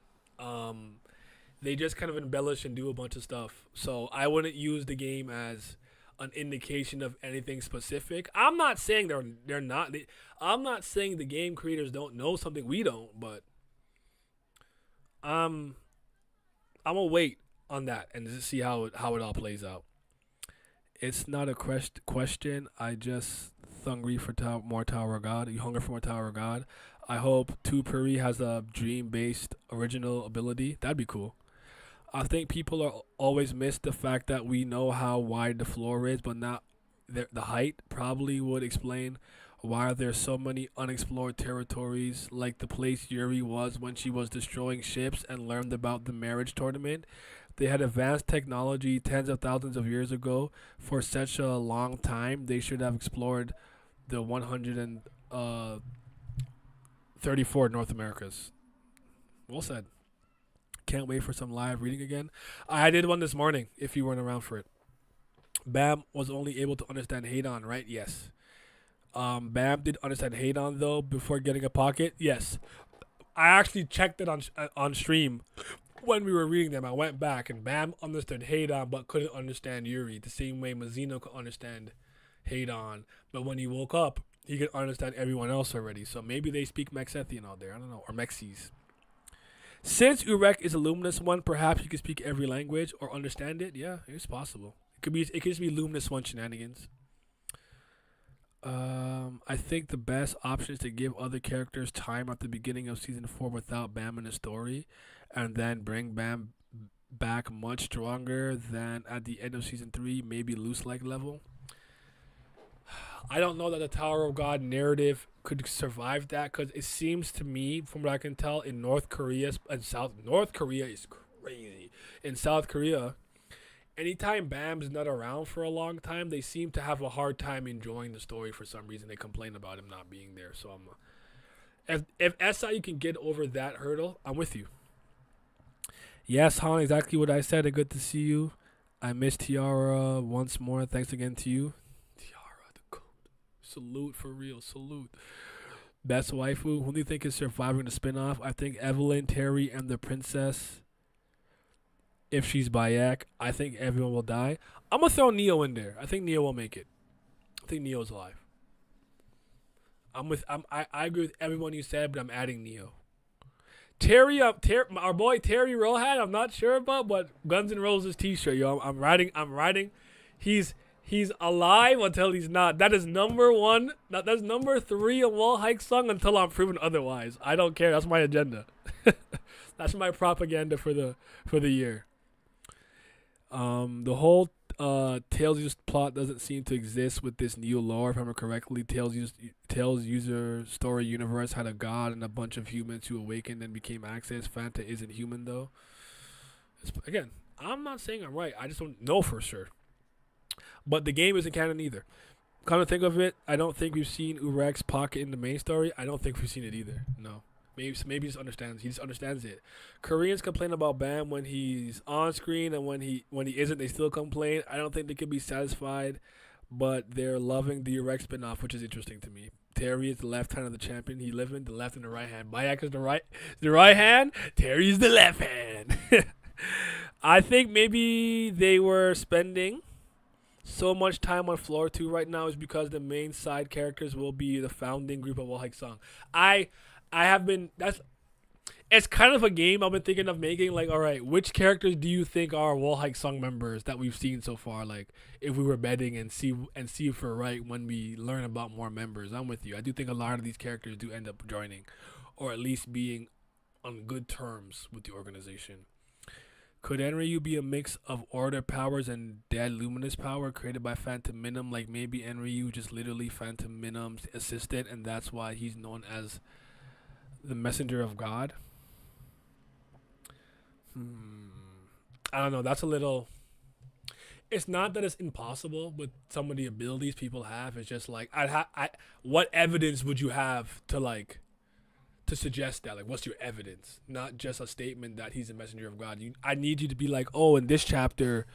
They just kind of embellish and do a bunch of stuff. So I wouldn't use the game as an indication of anything specific. I'm not saying they're not. I'm not saying the game creators don't know something we don't. But I'm gonna wait on that and just see how it all plays out. It's not a question. I just hungry for more Tower of God. You hungry for more Tower of God? I hope Tupuri has a dream-based original ability. That'd be cool. I think people are always miss the fact that we know how wide the floor is, but not the height. Probably would explain why there's so many unexplored territories, like the place Yuri was when she was destroying ships and learned about the marriage tournament. They had advanced technology tens of thousands of years ago. For such a long time, they should have explored the 134 North Americas. Well said. Can't wait for some live reading again. I did one this morning, if you weren't around for it. Bam was only able to understand Hadon, right? Yes. Bam did understand Hadon, though, before getting a pocket. Yes. I actually checked it on stream. When we were reading them, I went back and Bam understood Hadon but couldn't understand Yuri the same way Mazino could understand Hadon. But when he woke up, he could understand everyone else already. So maybe they speak Maxethian out there. I don't know. Or Mexis. Since Urek'S is a Luminous one, perhaps he could speak every language or understand it. Yeah, it's possible. It could just be Luminous one shenanigans. I think the best option is to give other characters time at the beginning of season 4 without Bam in the story, and then bring Bam back much stronger than at the end of season 3, maybe loose-like level. I don't know that the Tower of God narrative could survive that, because it seems to me, from what I can tell, in North Korea and North Korea is crazy. In South Korea, anytime Bam's not around for a long time, they seem to have a hard time enjoying the story for some reason. They complain about him not being there. So if SIU can get over that hurdle, I'm with you. Yes, Han, exactly what I said. Good to see you. I miss Tiara once more. Thanks again to you. Tiara, the goat. Salute for real. Salute. Best waifu. Who do you think is surviving the spinoff? I think Evelyn, Terry, and the princess. If she's Bayek, I think everyone will die. I'm gonna throw Neo in there. I think Neo will make it. I think Neo's alive. I agree with everyone you said, but I'm adding Neo. Terry, our boy Terry Rohan, I'm not sure about, but Guns N' Roses t-shirt, yo. I'm writing. He's alive until he's not. That is number one. That's number 3 of Wall Hike song until I'm proven otherwise. I don't care. That's my agenda. That's my propaganda for the year. The whole Tails plot doesn't seem to exist with this new lore, if I remember correctly. Tails user story universe had a god and a bunch of humans who awakened and became Access. Fanta isn't human though. Again, I'm not saying I'm right. I just don't know for sure. But the game isn't canon either. Come to think of it, I don't think we've seen Urek'S pocket in the main story. I don't think we've seen it either. No. Maybe he just understands. He just understands it. Koreans complain about Bam when he's on screen, and when he isn't, they still complain. I don't think they can be satisfied, but they're loving the Urek'S spinoff, which is interesting to me. Terry is the left hand of the champion. He lives in the left and the right hand. Bayak is the right hand. Terry's the left hand. I think maybe they were spending so much time on floor 2 right now is because the main side characters will be the founding group of Wall Hike Song. It's kind of a game I've been thinking of making. Like, all right, which characters do you think are Wall Hike Song members that we've seen so far? Like, if we were betting and see if we're right when we learn about more members. I'm with you. I do think a lot of these characters do end up joining, or at least being on good terms with the organization. Could Enryu be a mix of Order powers and Dead Luminous power created by Phantom Minim? Like maybe Enryu just literally Phantom Minim's assistant, and that's why he's known as the messenger of God. I don't know. That's a little. It's not that it's impossible with some of the abilities people have. It's just like what evidence would you have to suggest that? Like, what's your evidence? Not just a statement that he's a messenger of God. I need you to be like, oh, in this chapter,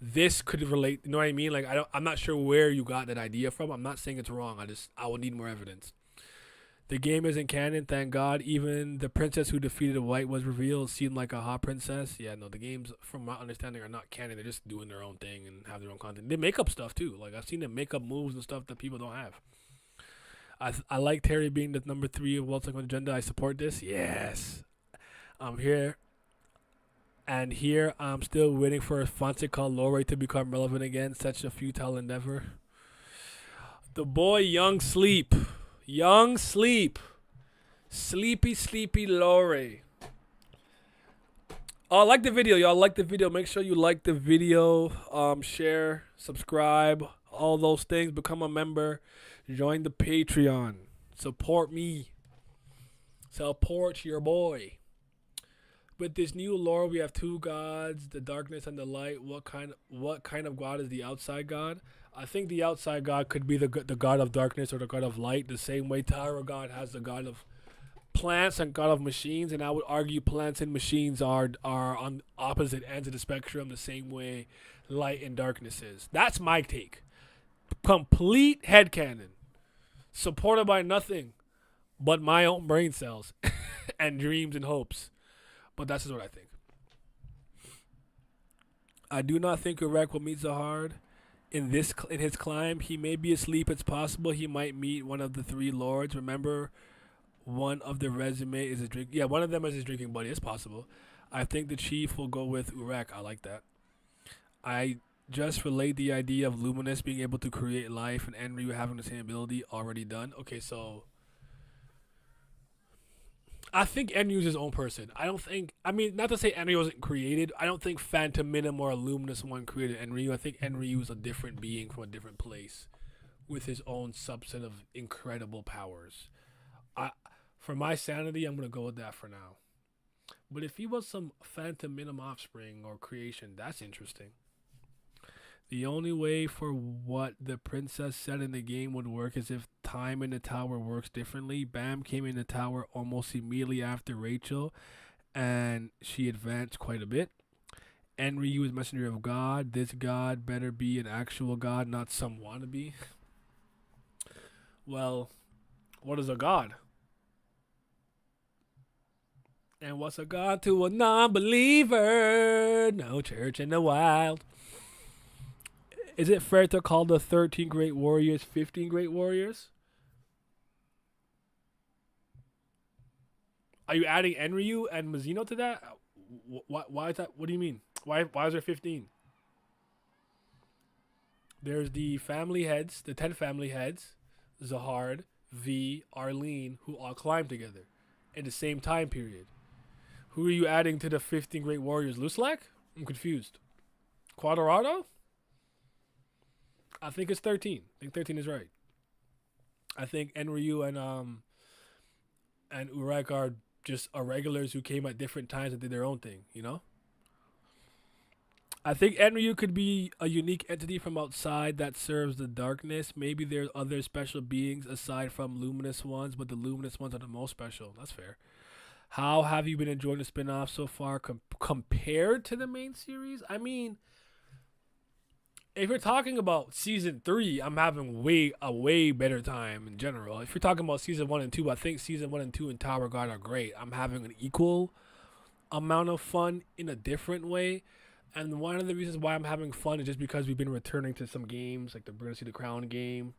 this could relate. You know what I mean? Like, I'm not sure where you got that idea from. I'm not saying it's wrong. I will need more evidence. The game isn't canon, thank God. Even the princess who defeated White was revealed, seemed like a hot princess. Yeah, no, the games, from my understanding, are not canon. They're just doing their own thing and have their own content. They make up stuff, too. Like, I've seen them make up moves and stuff that people don't have. I like Terry being the number 3 of World Cycle Agenda. I support this. Yes. I'm here. And here, I'm still waiting for a Fonse called Lori to become relevant again. Such a futile endeavor. The boy Young Sleep. Young Sleep. Sleepy Lori. Oh, like the video, y'all. Like the video. Make sure you like the video. Share, subscribe, all those things. Become a member. Join the Patreon. Support me. Support your boy. With this new lore, we have 2 gods, the darkness and the light. What kind of god is the outside god? I think the outside god could be the god of darkness or the god of light, the same way Tower God has the god of plants and god of machines, and I would argue plants and machines are on opposite ends of the spectrum the same way light and darkness is. That's my take. Complete headcanon. Supported by nothing but my own brain cells and dreams and hopes. But that's just what I think. I do not think Urek'S will meet Zahard in his climb. He may be asleep. It's possible he might meet one of the 3 lords. Remember, one of the resume is a drink. Yeah, one of them is his drinking buddy. It's possible. I think the chief will go with Urek'S. I like that. I just relate the idea of Luminous being able to create life and Enryu having the same ability already done. Okay, so I think Enryu's his own person. Not to say Enryu wasn't created. I don't think Phantom Minim or a Luminous one created Enryu. I think Enryu is a different being from a different place with his own subset of incredible powers. For my sanity, I'm going to go with that for now. But if he was some Phantom Minim offspring or creation, that's interesting. The only way for what the princess said in the game would work is if time in the tower works differently. Bam came in the tower almost immediately after Rachel, and she advanced quite a bit. Enryu is messenger of God. This God better be an actual God, not some wannabe. Well, what is a God? And what's a God to a non-believer? No church in the wild. Is it fair to call the 13 great warriors 15 great warriors? Are you adding Enryu and Mazino to that? Why is that? What do you mean? Why is there 15? There's the family heads, the 10 family heads, Zahard, V, Arlene, who all climbed together in the same time period. Who are you adding to the 15 great warriors? Luslak? I'm confused. Quadrado? I think it's 13. I think 13 is right. I think Enryu and Urek'S are just irregulars who came at different times and did their own thing, you know? I think Enryu could be a unique entity from outside that serves the darkness. Maybe there's other special beings aside from luminous ones, but the luminous ones are the most special. That's fair. How have you been enjoying the spin-off so far compared to the main series? I mean, if you're talking about season 3, I'm having a way better time in general. If you're talking about season 1 and 2, I think season 1 and 2 in Tower God are great. I'm having an equal amount of fun in a different way. And one of the reasons why I'm having fun is just because we've been returning to some games, like the We're Gonna See the Crown game.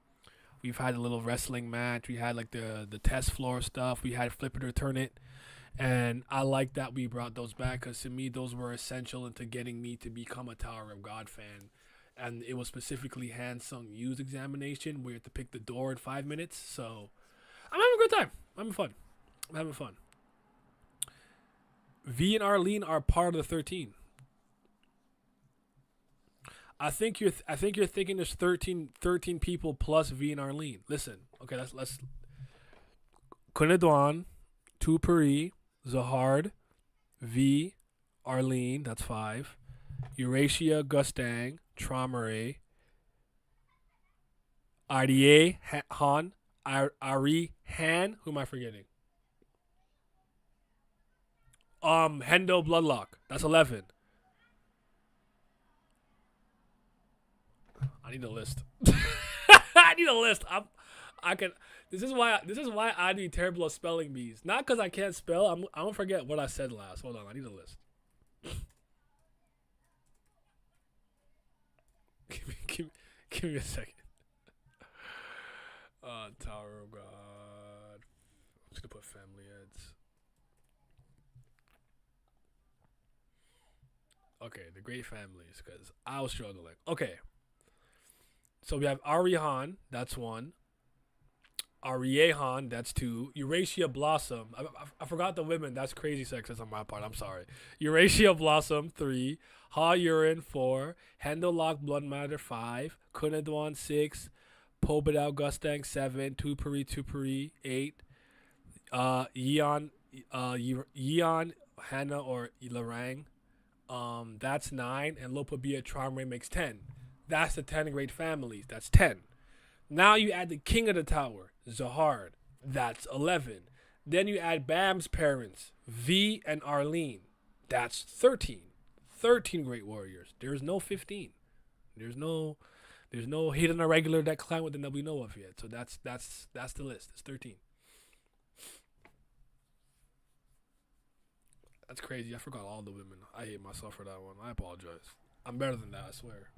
We've had a little wrestling match. We had like the test floor stuff. We had Flip It or Turn It. And I like that we brought those back because to me, those were essential into getting me to become a Tower of God fan. And it was specifically hand-sung use examination where you have to pick the door in 5 minutes. So I'm having a good time. I'm having fun. V and Arlene are part of the 13. I think you're thinking there's 13 people plus V and Arlene. Listen, okay, let's Kunedwan, Tupuri, Zahard, V, Arlene, that's 5. Eurasia, Gustang, Traumere, Arie, Han, Ari, Han, who am I forgetting? Hendo, Bloodlock, that's 11. I need a list. I need a list. This is why I be terrible at spelling bees. Not because I can't spell. I'm gonna forget what I said last. Hold on, I need a list. Give me a second. Tower of God. I'm just gonna put family heads. Okay, the great families, because I was struggling. Okay. So we have Arihan, that's 1. Ariehan, that's 2. Eurasia Blossom. I forgot the women. That's crazy sexist on my part. I'm sorry. Eurasia Blossom, 3. Ha Urine, 4. Hendellock Blood Matter, 5. Kunedwan, 6. Pobedal Gustang, 7. Tupuri, 8. Yeon, Hannah, or Larang. That's 9. And Lopabia Charmray makes 10. That's the 10 great families. That's 10. Now you add the king of the tower, Zahard. That's 11. Then you add Bam's parents, V and Arlene. That's 13. 13 great warriors. There's no 15. There's no hidden irregular that climb with them that we know of yet. So that's the list. It's 13. That's crazy. I forgot all the women. I hate myself for that one. I apologize. I'm better than that, I swear.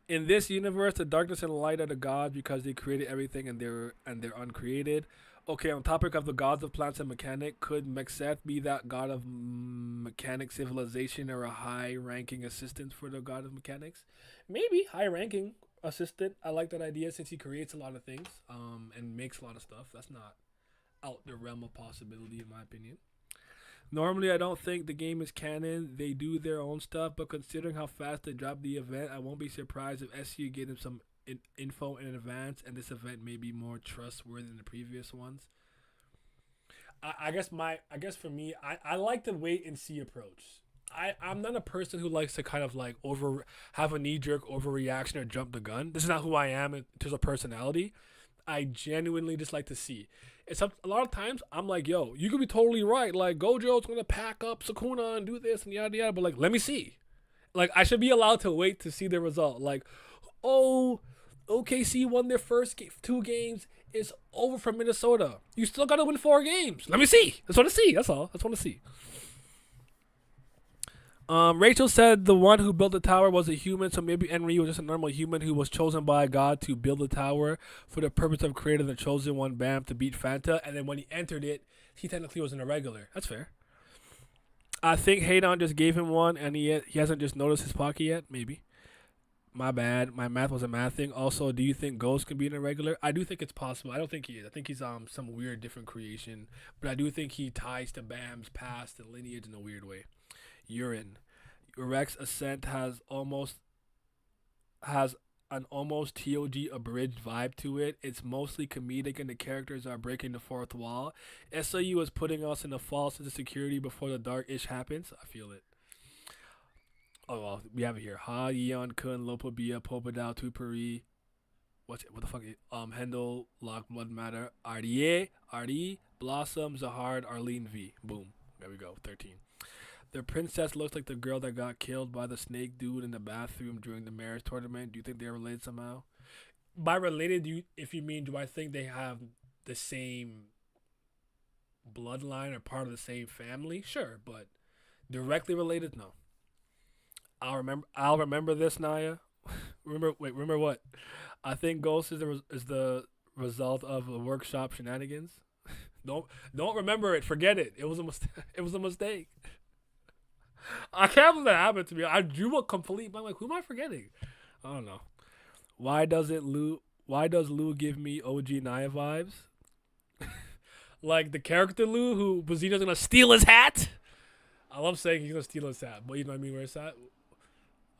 In this universe, the darkness and light are the gods because they created everything and they're uncreated. Okay, on topic of the gods of plants and mechanic, could Mexeth be that god of mechanic civilization or a high-ranking assistant for the god of mechanics? Maybe high-ranking assistant. I like that idea since he creates a lot of things and makes a lot of stuff. That's not out the realm of possibility in my opinion. Normally, I don't think the game is canon. They do their own stuff, but considering how fast they drop the event, I won't be surprised if SU get them some info in advance, and this event may be more trustworthy than the previous ones. I guess for me, I like the wait and see approach. I'm not a person who likes to kind of like have a knee-jerk overreaction or jump the gun. This is not who I am in terms of personality. I genuinely just like to see. It's a lot of times I'm like, yo, you could be totally right. Like Gojo's gonna pack up Sukuna and do this and yada yada. But like, let me see. Like I should be allowed to wait to see the result. Like, oh, OKC won their first 2 games. It's over for Minnesota. You still gotta win 4 games. Let me see. That's what I see. That's all. That's what I see. Rachel said the one who built the tower was a human, so maybe Enryu was just a normal human who was chosen by God to build the tower for the purpose of creating the chosen one, Bam, to beat Fanta. And then when he entered it, he technically was an irregular. That's fair. I think Heidan just gave him one, and he hasn't just noticed his pocket yet. Maybe. My bad. My math was a math thing. Also, do you think Ghost can be an irregular? I do think it's possible. I don't think he is. I think he's some weird different creation, but I do think he ties to Bam's past and lineage in a weird way. Urine. Urek'S Ascent has an almost TOG abridged vibe to it. It's mostly comedic and the characters are breaking the fourth wall. SOU is putting us in a false sense of security before the dark ish happens. I feel it. Oh well, we have it here. Ha Yeon Kun Lopobia Popadao Tupuri. What the fuck? Hendel Lock Mud Matter RDA Blossom Zahard Arlene V. Boom. There we go. 13. The princess looks like the girl that got killed by the snake dude in the bathroom during the marriage tournament. Do you think they're related somehow? By related, do I think they have the same bloodline or part of the same family? Sure, but directly related, no. I'll remember this, Naya. remember what? I think Ghost is the result of a workshop shenanigans. Don't remember it. Forget it. It was a mistake. I can't believe that happened to me. I drew a complete blank. Like, who am I forgetting? I don't know. Why does Lou give me OG Naya vibes? Like the character Lou, who Mazino's gonna steal his hat. I love saying he's gonna steal his hat, but you know what I mean. Where it's at?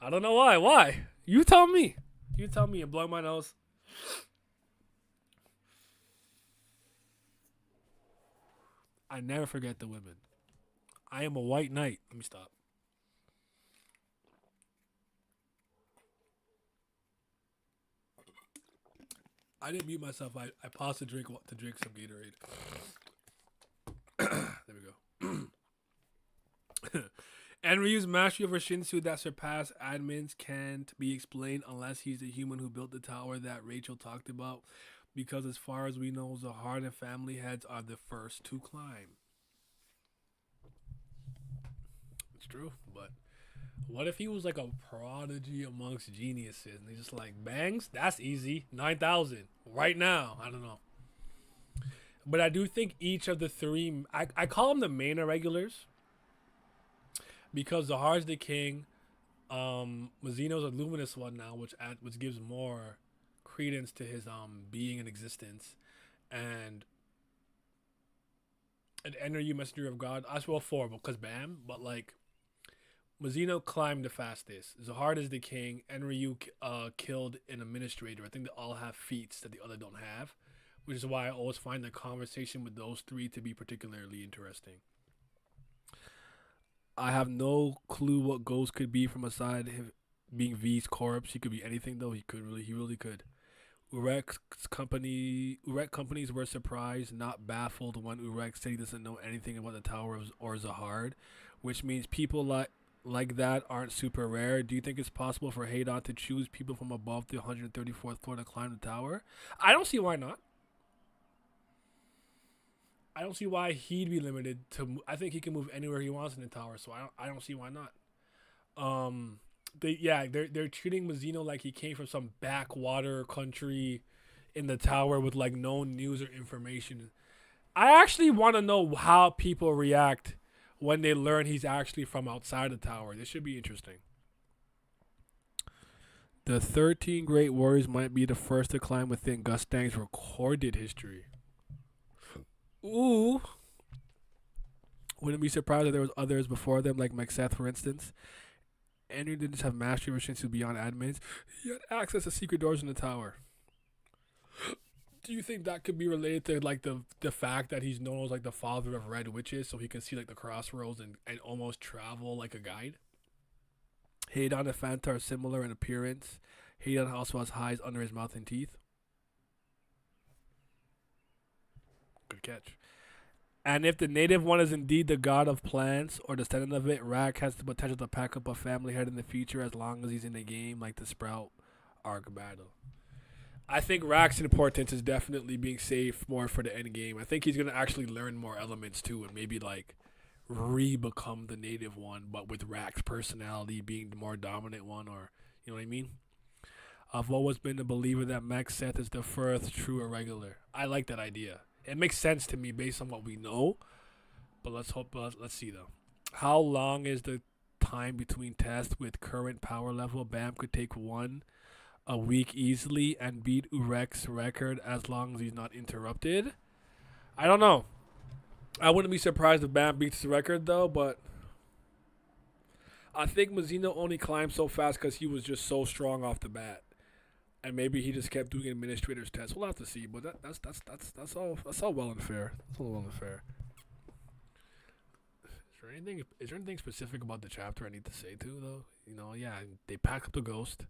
I don't know why. Why? You tell me. You tell me and blow my nose. I never forget the women. I am a white knight. Let me stop. I didn't mute myself. I paused to drink some Gatorade. There we go. Enryu's mastery over Shinsu that surpassed admins can't be explained unless he's the human who built the tower that Rachel talked about. Because as far as we know, Zahar and family heads are the first to climb. It's true, but what if he was like a prodigy amongst geniuses and he's just like, bangs, that's easy, 9,000 right now. I don't know, but I do think each of the 3, I call them the main irregulars because Zahar's the king. Mazino's a luminous one now, which gives more credence to his being in existence, and Enryu messenger of God. I well 4 because Bam, but like. Mazino climbed the fastest. Zahard is the king. Enryu killed an administrator. I think they all have feats that the other don't have, which is why I always find the conversation with those 3 to be particularly interesting. I have no clue what Ghost could be from aside him being V's corpse. He could be anything though. He really could. Urek'S companies were surprised, not baffled, when Urek'S said he doesn't know anything about the tower or Zahard, which means people like that aren't super rare. Do you think it's possible for Heidan to choose people from above the 134th floor to climb the tower? I don't see why not. I don't see why he'd be limited to. I think he can move anywhere he wants in the tower, so I don't see why not. They're treating Mazino like he came from some backwater country in the tower with like no news or information. I actually want to know how people react when they learn he's actually from outside the tower. This should be interesting. The 13 Great Warriors might be the first to climb within Gustang's recorded history. Ooh. Wouldn't be surprised if there was others before them, like Maxeth, for instance. Andrew didn't just have mastery over Shinsu beyond admins. He had access to secret doors in the tower. Do you think that could be related to like the fact that he's known as like the father of red witches, so he can see like the crossroads and almost travel like a guide? Heidan and Fanta are similar in appearance. Heidan also has highs under his mouth and teeth. Good catch. And if the native one is indeed the god of plants or descendant of it, Rak has the potential to pack up a family head in the future as long as he's in the game, like the Sprout arc battle. I think Rak's importance is definitely being saved more for the end game. I think he's gonna actually learn more elements too, and maybe like re-become the native one, but with Rak's personality being the more dominant one, or you know what I mean. I've always been a believer that Max Seth is the first true Irregular. I like that idea. It makes sense to me based on what we know, but let's see though. How long is the time between tests with current power level? Bam could take a week easily and beat Urek'S record as long as he's not interrupted. I don't know. I wouldn't be surprised if Bam beats the record though, but I think Mazino only climbed so fast because he was just so strong off the bat, and maybe he just kept doing administrator's tests. We'll have to see, but that's all well and fair. That's all well and fair. Is there anything specific about the chapter I need to say too though? You know, yeah, they packed up the ghost.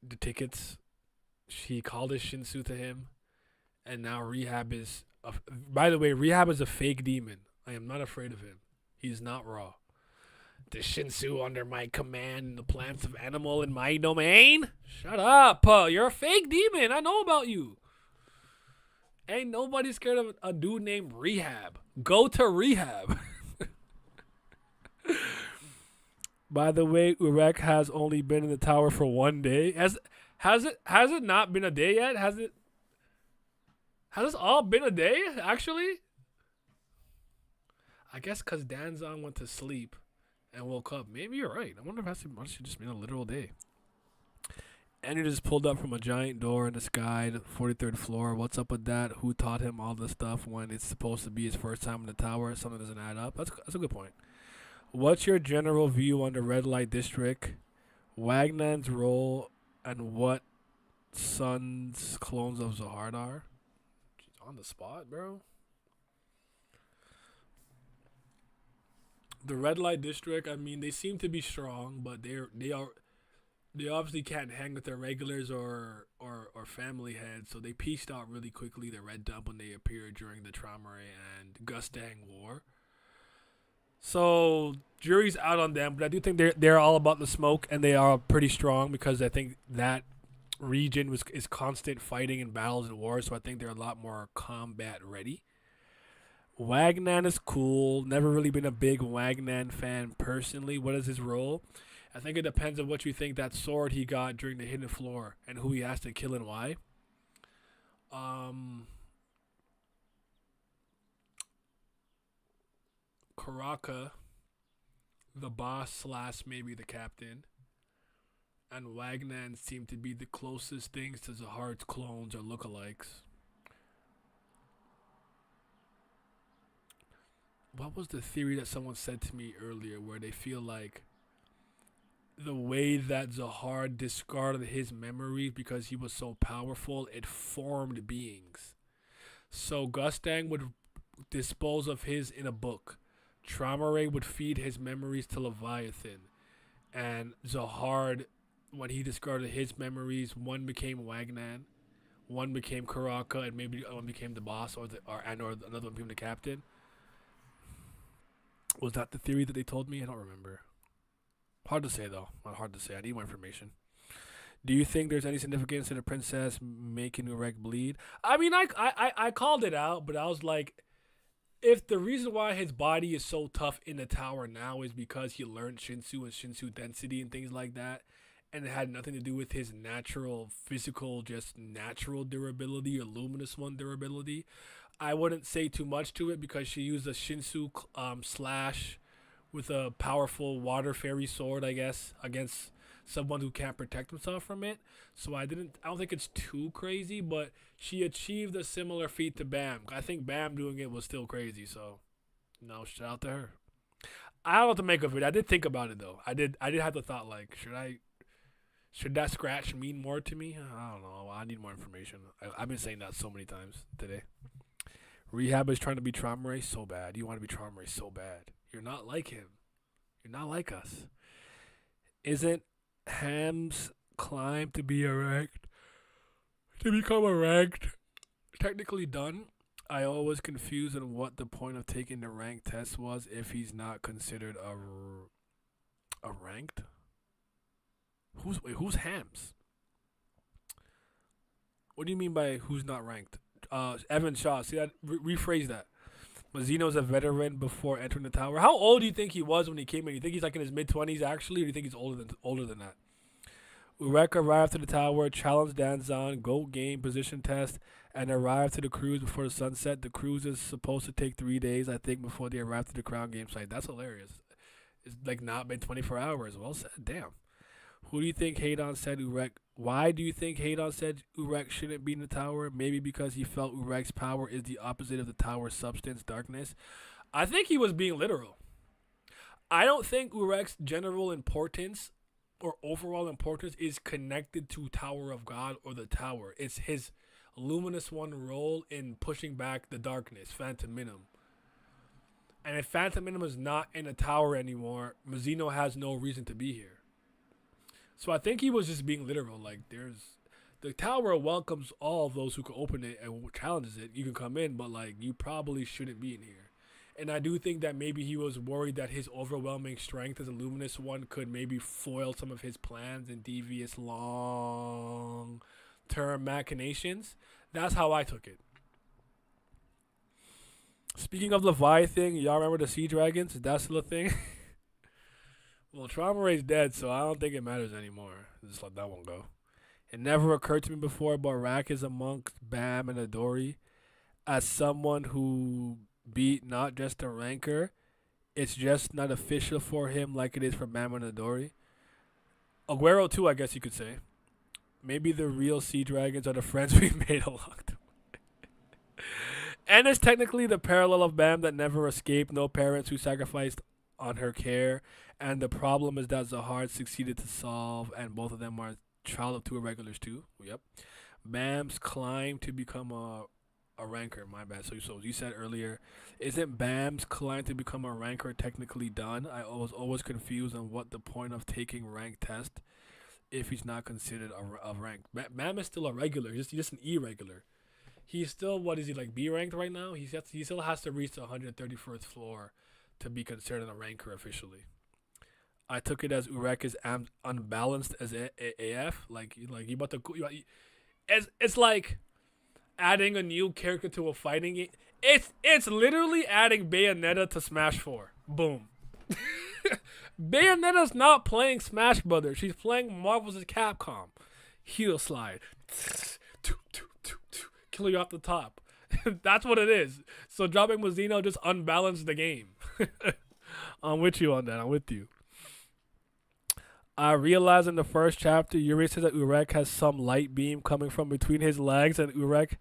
The tickets, she called his Shinsu to him, and now Rehab is. By the way, Rehab is a fake demon. I am not afraid of him. He's not raw. The Shinsu under my command, and the plants of animal in my domain. Shut up, you're a fake demon. I know about you. Ain't nobody scared of a dude named Rehab. Go to Rehab. By the way, Urek'S has only been in the tower for 1 day. Has it not been a day yet? Has this all been a day, actually? I guess because Danzon went to sleep and woke up. Maybe you're right. I wonder if that should just been a literal day. And he just pulled up from a giant door in the sky, the 43rd floor. What's up with that? Who taught him all this stuff when it's supposed to be his first time in the tower? Something doesn't add up. That's a good point. What's your general view on the red light district, Wagnan's role, and what Sun's clones of Zahard are? On the spot, bro. The red light district, I mean, they seem to be strong, but they obviously can't hang with their regulars or family heads, so they pieced out really quickly the red dump when they appeared during the Traumaray and Gustang war. So jury's out on them, but I do think they're all about the smoke, and they are pretty strong because I think that region is constant fighting and battles and wars, so I think they're a lot more combat ready. Wagnan is cool. Never really been a big Wagnan fan personally. What is his role? I think it depends on what you think that sword he got during the Hidden Floor and who he has to kill and why. Karaka, the boss / maybe the captain, and Wagnan seem to be the closest things to Zahard's clones or lookalikes. What was the theory that someone said to me earlier where they feel like the way that Zahard discarded his memories because he was so powerful, it formed beings. So Gustang would dispose of his in a book. Traumaray would feed his memories to Leviathan. And Zahard, when he discarded his memories, one became Wagnan, one became Karaka, and maybe one became the boss or another one became the captain. Was that the theory that they told me? I don't remember. Hard to say, though. Not hard to say. I need more information. Do you think there's any significance to the princess making Urek bleed? I mean, I called it out, but I was like, if the reason why his body is so tough in the tower now is because he learned Shinsu and Shinsu density and things like that, and it had nothing to do with his natural, physical, just natural durability or luminous one durability, I wouldn't say too much to it because she used a Shinsu slash with a powerful water fairy sword, I guess, against someone who can't protect himself from it. So I don't think it's too crazy, but she achieved a similar feat to Bam. I think Bam doing it was still crazy, so shout out to her. I don't know what to make of it. I did think about it though. I did have the thought like, should that scratch mean more to me? I don't know. I need more information. I've been saying that so many times today. Rehab is trying to be Traumaray so bad. You want to be Traumaray so bad. You're not like him. You're not like us. Isn't Ham's climb to become a ranked technically done? I always confused on what the point of taking the rank test was if he's not considered a ranked. Who's Hams? What do you mean by who's not ranked? Evan Shaw. See that? Rephrase that. Mazino's a veteran before entering the tower. How old do you think he was when he came in? You think he's like in his mid-20s actually, or do you think he's older than that? Urek arrived to the tower, challenged Danzon, GOAT game, position test, and arrived to the cruise before the sunset. The cruise is supposed to take 3 days, I think, before they arrive to the crown game site. That's hilarious. It's like not been 24 hours. Well said. Damn. Who do you think Hadon said Urek? Why do you think Hadon said Urek shouldn't be in the tower? Maybe because he felt Urek's power is the opposite of the tower's substance, darkness. I think he was being literal. I don't think Urek's general importance or overall importance is connected to Tower of God or the tower. It's his Luminous One role in pushing back the darkness, Phantom Minim. And if Phantom Minim is not in the tower anymore, Mazino has no reason to be here. So I think he was just being literal. Like, the tower welcomes all of those who can open it and challenges it. You can come in, but like you probably shouldn't be in here. And I do think that maybe he was worried that his overwhelming strength as a Luminous One could maybe foil some of his plans and devious long-term machinations. That's how I took it. Speaking of Leviathan, y'all remember the Sea Dragons? Is that still a thing? Well, Trauma Ray's dead, so I don't think it matters anymore. Just let that one go. It never occurred to me before, but Rack is amongst Bam and Adori. As someone who beat not just a ranker, it's just not official for him like it is for Bam and Adori. Aguero too, I guess you could say. Maybe the real Sea Dragons are the friends we made along the way. And it's technically the parallel of Bam that never escaped, no parents who sacrificed on her care, and the problem is that Zahar succeeded to solve, and both of them are child of two Irregulars too. Yep. Bam's climb to become a ranker, my bad. So you said earlier, isn't Bam's climb to become a ranker technically done? I was always confused on what the point of taking rank test if he's not considered a rank. Bam is still a regular, he's just an irregular. He's still, what is he, like B ranked right now? He still has to reach the 131st floor to be considered a ranker officially. I took it as Urek is unbalanced as AF. Like you about to. It's like adding a new character to a fighting game. It's literally adding Bayonetta to Smash 4. Boom. Bayonetta's not playing Smash Brothers. She's playing Marvel's Capcom. Heel slide. Kill you off the top. That's what it is. So dropping Mazino just unbalanced the game. I'm with you on that. I'm with you. I realized in the first chapter, Yuri says that Urek has some light beam coming from between his legs, and Urek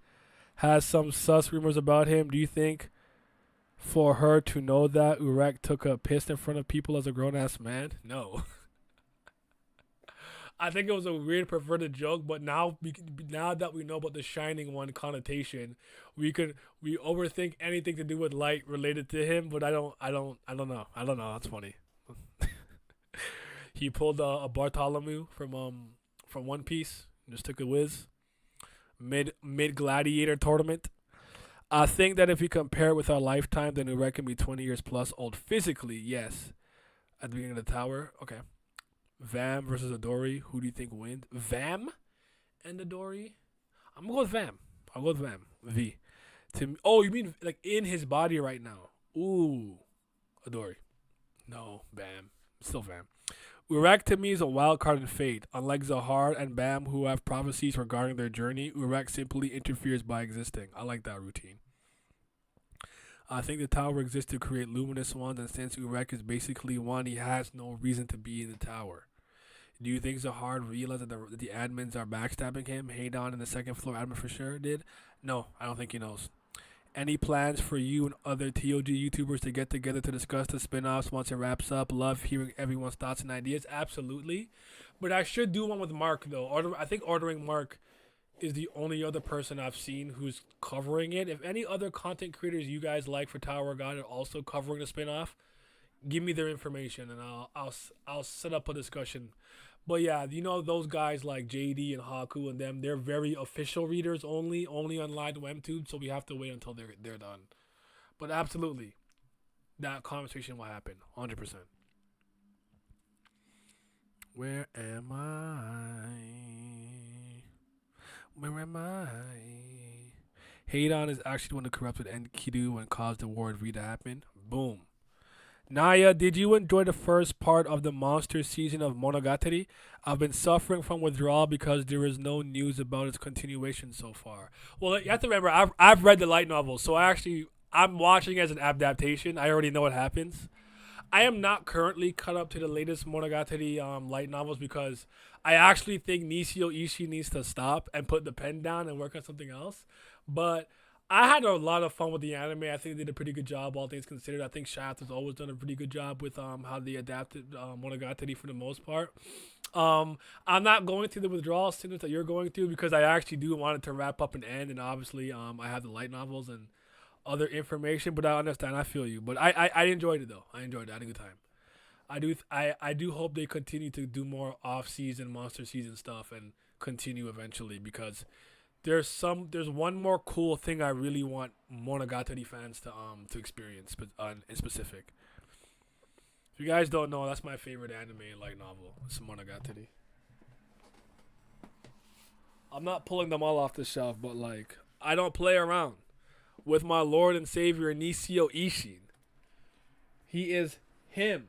has some sus rumors about him. Do you think for her to know that Urek took a piss in front of people as a grown-ass man? No. I think it was a weird, perverted joke, but now that we know about the Shining One connotation, we overthink anything to do with light related to him. But I don't know. That's funny. He pulled a Bartholomew from One Piece. Just took a whiz. Mid gladiator tournament. I think that if we compare it with our lifetime, then Urek can be 20 years plus old physically. Yes. At the beginning of the tower. Okay. Vam versus Adori. Who do you think wins? Vam and Adori? I'm going to go with Vam. I'll go with Vam. V. Oh, you mean like in his body right now? Ooh. Adori. No, Bam. Still Vam. Urek to me is a wild card in fate. Unlike Zahar and Bam, who have prophecies regarding their journey, Urek simply interferes by existing. I like that routine. I think the tower exists to create luminous ones, and since Urek is basically one, he has no reason to be in the tower. Do you think Zahar realized that the admins are backstabbing him? Hadon and the second floor admin for sure did? No, I don't think he knows. Any plans for you and other TOG YouTubers to get together to discuss the spin-offs once it wraps up? Love hearing everyone's thoughts and ideas. Absolutely. But I should do one with Mark, though. I think ordering Mark is the only other person I've seen who's covering it. If any other content creators you guys like for Tower of God are also covering the spin-off, give me their information and I'll set up a discussion. But yeah, you know those guys like JD and Haku and them, they're very official readers only on Live Webtoon, so we have to wait until they're done. But absolutely, that conversation will happen, 100%. Where am I? Where am I? Hadon is actually the one who corrupted Enkidu and caused the war with V to happen. Boom. Naya, did you enjoy the first part of the monster season of Monogatari? I've been suffering from withdrawal because there is no news about its continuation so far. Well, you have to remember, I've read the light novel, so I'm watching as an adaptation. I already know what happens. I am not currently caught up to the latest Monogatari light novels because I actually think Nisio Ishii needs to stop and put the pen down and work on something else. But I had a lot of fun with the anime. I think they did a pretty good job, all things considered. I think Shaft has always done a pretty good job with how they adapted Monogatari for the most part. I'm not going through the withdrawal symptoms that you're going through because I actually do want it to wrap up and end. And obviously, I have the light novels and other information, but I understand. I feel you. But I enjoyed it, though. I enjoyed it. I had a good time. I do hope they continue to do more off-season, monster season stuff and continue eventually because there's one more cool thing I really want Monogatari fans to experience, but in specific. If you guys don't know, that's my favorite anime light novel. It's Monogatari. I'm not pulling them all off the shelf, but like I don't play around with my Lord and Savior Nisio Ishin. He is him.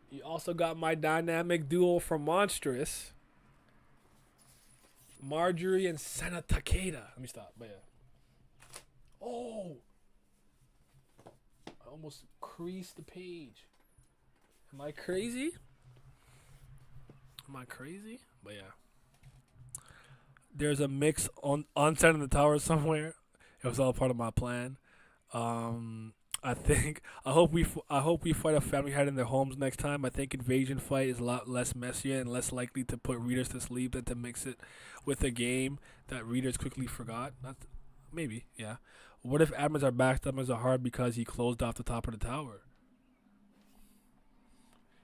You also got my dynamic duo from Monstrous. Marjorie and Senna Takeda. Let me stop. But yeah. Oh! I almost creased the page. Am I crazy? But yeah. There's a mix on Set in the Tower somewhere. It was all part of my plan. I hope we fight a family head in their homes next time. I think Invasion Fight is a lot less messier and less likely to put readers to sleep than to mix it with a game that readers quickly forgot. Maybe, yeah. What if admins are backstabbing Zahar because he closed off the top of the tower?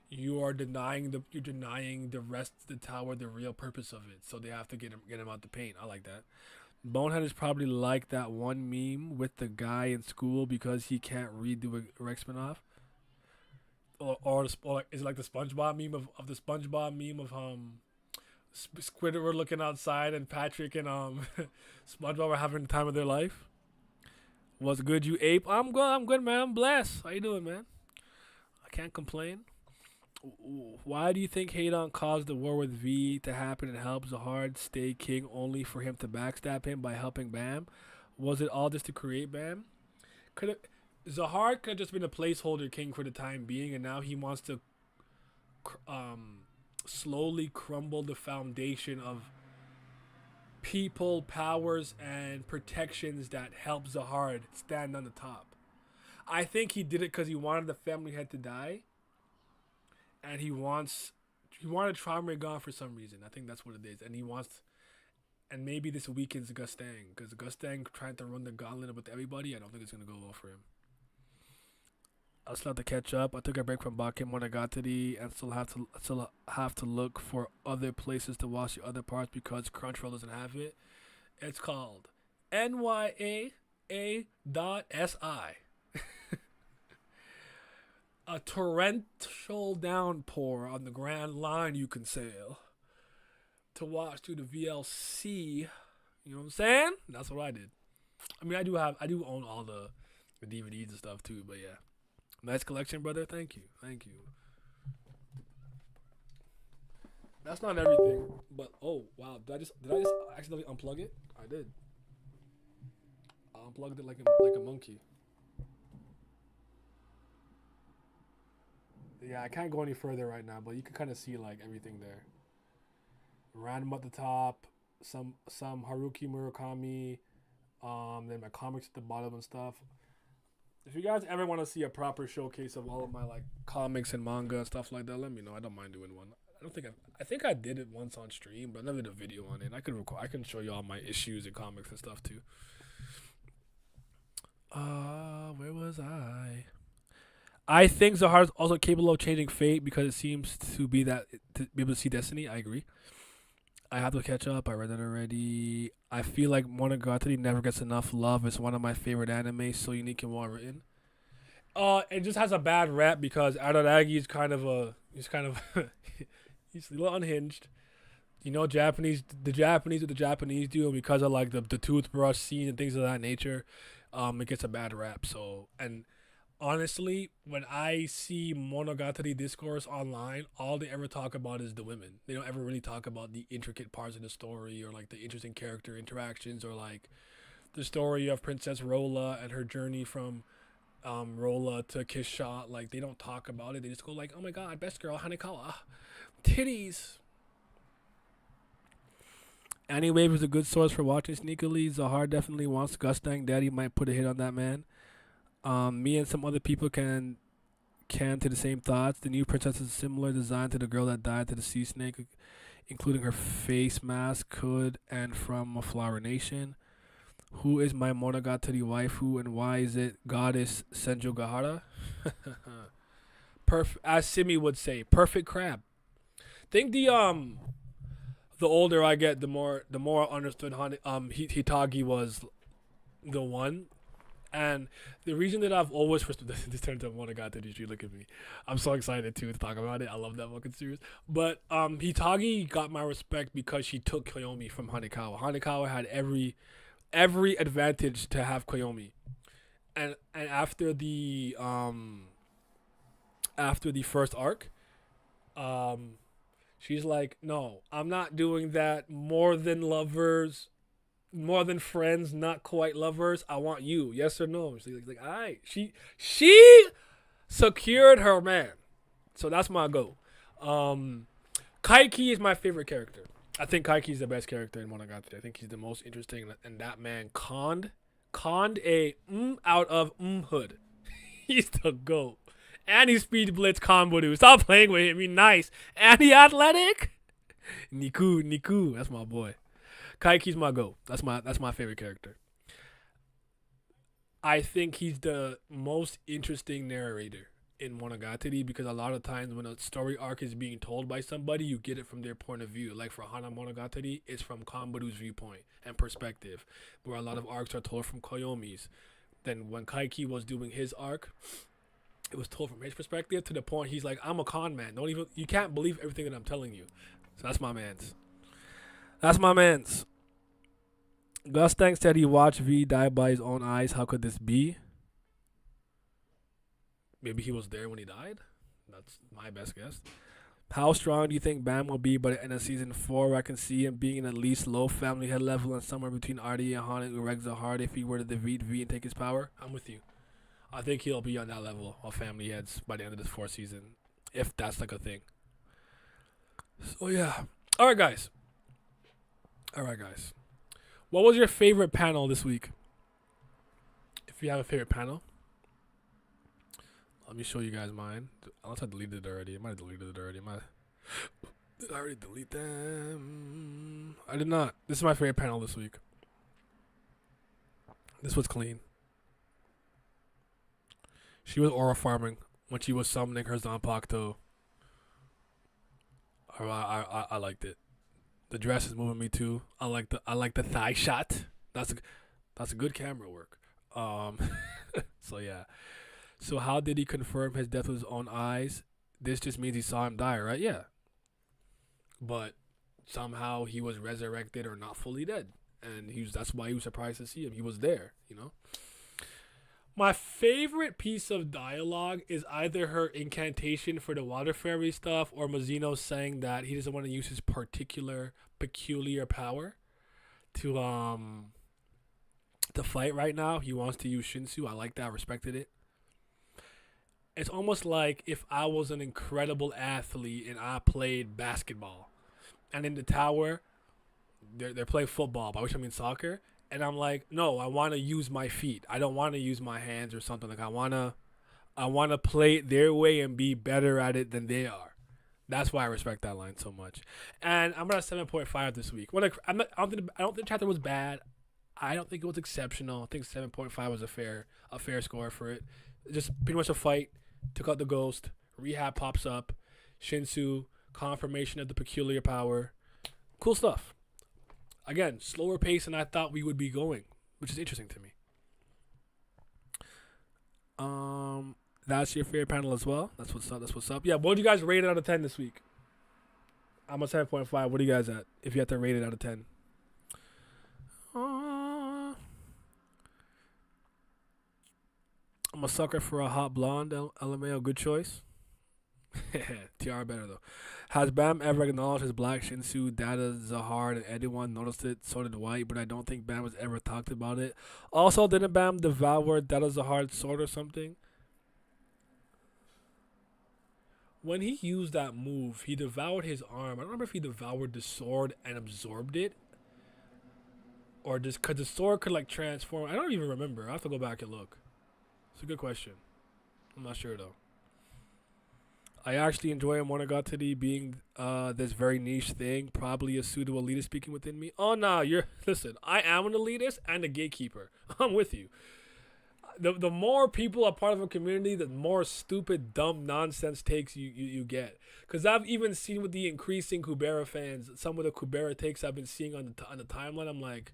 You're denying the rest of the tower the real purpose of it, so they have to get him out the paint. I like that. Bonehead is probably like that one meme with the guy in school because he can't read the Urek'S spin-off. Or is it like the SpongeBob meme of the SpongeBob meme of Squidward looking outside and Patrick and SpongeBob are having the time of their life. What's good, you ape? I'm good, man. I'm blessed. How you doing, man? I can't complain. Why do you think Hadon caused the war with V to happen and helped Zahar stay king only for him to backstab him by helping Bam? Was it all just to create Bam? Zahar could have just been a placeholder king for the time being, and now he wants to slowly crumble the foundation of people, powers, and protections that help Zahar stand on the top. I think he did it because he wanted the family head to die. And he wanted Traumer gone for some reason. I think that's what it is. And maybe this weakens Gustang. Because Gustang trying to run the gauntlet with everybody, I don't think it's going to go well for him. I still have to catch up. I took a break from Bakken Monogatari and still have to look for other places to watch the other parts because Crunchyroll doesn't have it. It's called NYAA.SI. A torrential downpour on the Grand Line you can sail to watch through the VLC. You know what I'm saying? That's what I did. I mean, I do own all the DVDs and stuff too, but yeah. Nice collection, brother. Thank you. That's not everything, but oh wow, did I just accidentally unplug it? I did. I unplugged it like a monkey. Yeah, I can't go any further right now, but you can kind of see like everything there. Random at the top, some Haruki Murakami, then my comics at the bottom and stuff. If you guys ever want to see a proper showcase of all of my like comics and manga and stuff like that, let me know. I don't mind doing one. I think I did it once on stream, but I never did a video on it. I can show you all my issues and comics and stuff too. Where was I think Zahar's also capable of changing fate because it seems to be that be able to see Destiny. I agree. I have to catch up. I read that already. I feel like Monogatari never gets enough love. It's one of my favorite animes, so unique and well written. It just has a bad rap because Araragi is kind of he's a little unhinged. You know, the Japanese what the Japanese do, and because of like the toothbrush scene and things of that nature, it gets a bad rap. So, and honestly, when I see Monogatari discourse online, all they ever talk about is the women. They don't ever really talk about the intricate parts of the story or like the interesting character interactions or like the story of Princess Rolla and her journey from Rolla to Kisha. Like, they don't talk about it. They just go like, oh my god, best girl, Hanekawa. Titties. Anyway, was a good source for watching sneakily. Zahar definitely wants Gustang. Daddy might put a hit on that man. Me and some other people can to the same thoughts. The new princess is a similar design to the girl that died to the sea snake, including her face mask, hood, and from a Flower Nation. Who is my Monogatari waifu and why is it Goddess Senjo Gahara? As Simi would say, perfect crab. Think the older I get, the more I understood Hitagi was the one. And the reason that I've always this turns out Monogatari, look at me. I'm so excited to talk about it. I love that fucking series. But Hitagi got my respect because she took Koyomi from Hanekawa. Hanekawa had every advantage to have Koyomi. And after the first arc, she's like, no, I'm not doing that. More than lovers, more than friends, not quite lovers. I want you. Yes or no? She's like, all right. She secured her man. So that's my goal. Kaiki is my favorite character. I think Kaiki is the best character in Monogatari. I think he's the most interesting, and that man conned a out of hood. He's the GOAT. And he speed blitz Konburu. Stop playing with him. He's nice. And he athletic. Niku. That's my boy. Kaiki's my GOAT. That's my favorite character. I think he's the most interesting narrator in Monogatari because a lot of times when a story arc is being told by somebody, you get it from their point of view. Like for Hana Monogatari, it's from Konburu's viewpoint and perspective, where a lot of arcs are told from Koyomi's. Then when Kaiki was doing his arc, it was told from his perspective to the point he's like, I'm a con man. You can't believe everything that I'm telling you. So that's my man's. Gus Tank said he watched V die by his own eyes. How could this be? Maybe he was there when he died. That's my best guess. How strong do you think Bam will be by the end of season 4? I can see him being at least low family head level and somewhere between Artie and Han and Urek'S hard if he were to defeat V and take his power. I'm with you. I think he'll be on that level of family heads by the end of this 4th season, if that's like a thing. So yeah. All right, guys. What was your favorite panel this week? If you have a favorite panel, let me show you guys mine. Unless I deleted it already. I might have deleted it already. Did I already delete them? I did not. This is my favorite panel this week. This was clean. She was aura farming when she was summoning her Zanpakuto. I liked it. The dress is moving me too. I like the thigh shot. That's a good camera work. So yeah. So how did he confirm his death with his own eyes? This just means he saw him die, right? Yeah. But somehow he was resurrected or not fully dead, and that's why he was surprised to see him. He was there, you know. My favorite piece of dialogue is either her incantation for the water fairy stuff or Mazino saying that he doesn't want to use his peculiar power to fight right now. He wants to use Shinsu. I like that. I respected it. It's almost like if I was an incredible athlete and I played basketball, and in the tower they're playing football, by which I mean soccer. And I'm like, no, I want to use my feet. I don't want to use my hands or something. Like I wanna play it their way and be better at it than they are. That's why I respect that line so much. And I'm at 7.5 this week. I don't think the chapter was bad. I don't think it was exceptional. I think 7.5 was a fair score for it. Just pretty much a fight. Took out the ghost. Rehab pops up. Shinsu confirmation of the peculiar power. Cool stuff. Again, slower pace than I thought we would be going, which is interesting to me. That's your favorite panel as well. That's what's up. That's what's up. Yeah, what would you guys rate it out of 10 this week? I'm a 7.5. What are you guys at? If you had to rate it out of 10. I'm a sucker for a hot blonde. LMAO, good choice. Tiara better though. Has Bam ever acknowledged his black Shinsu? Data, Zahar, and anyone noticed it? So did White, but I don't think Bam has ever talked about it. Also, didn't Bam devour Data Zahar's sword or something? When he used that move, he devoured his arm. I don't remember if he devoured the sword and absorbed it, or just because the sword could like transform. I don't even remember. I have to go back and look. It's a good question. I'm not sure though. I actually enjoy him when I got to the being this very niche thing. Probably a pseudo elitist speaking within me. Oh no, listen. I am an elitist and a gatekeeper. I'm with you. The more people are part of a community, the more stupid, dumb nonsense takes you get. Because I've even seen with the increasing Kubera fans, some of the Kubera takes I've been seeing on the timeline. I'm like,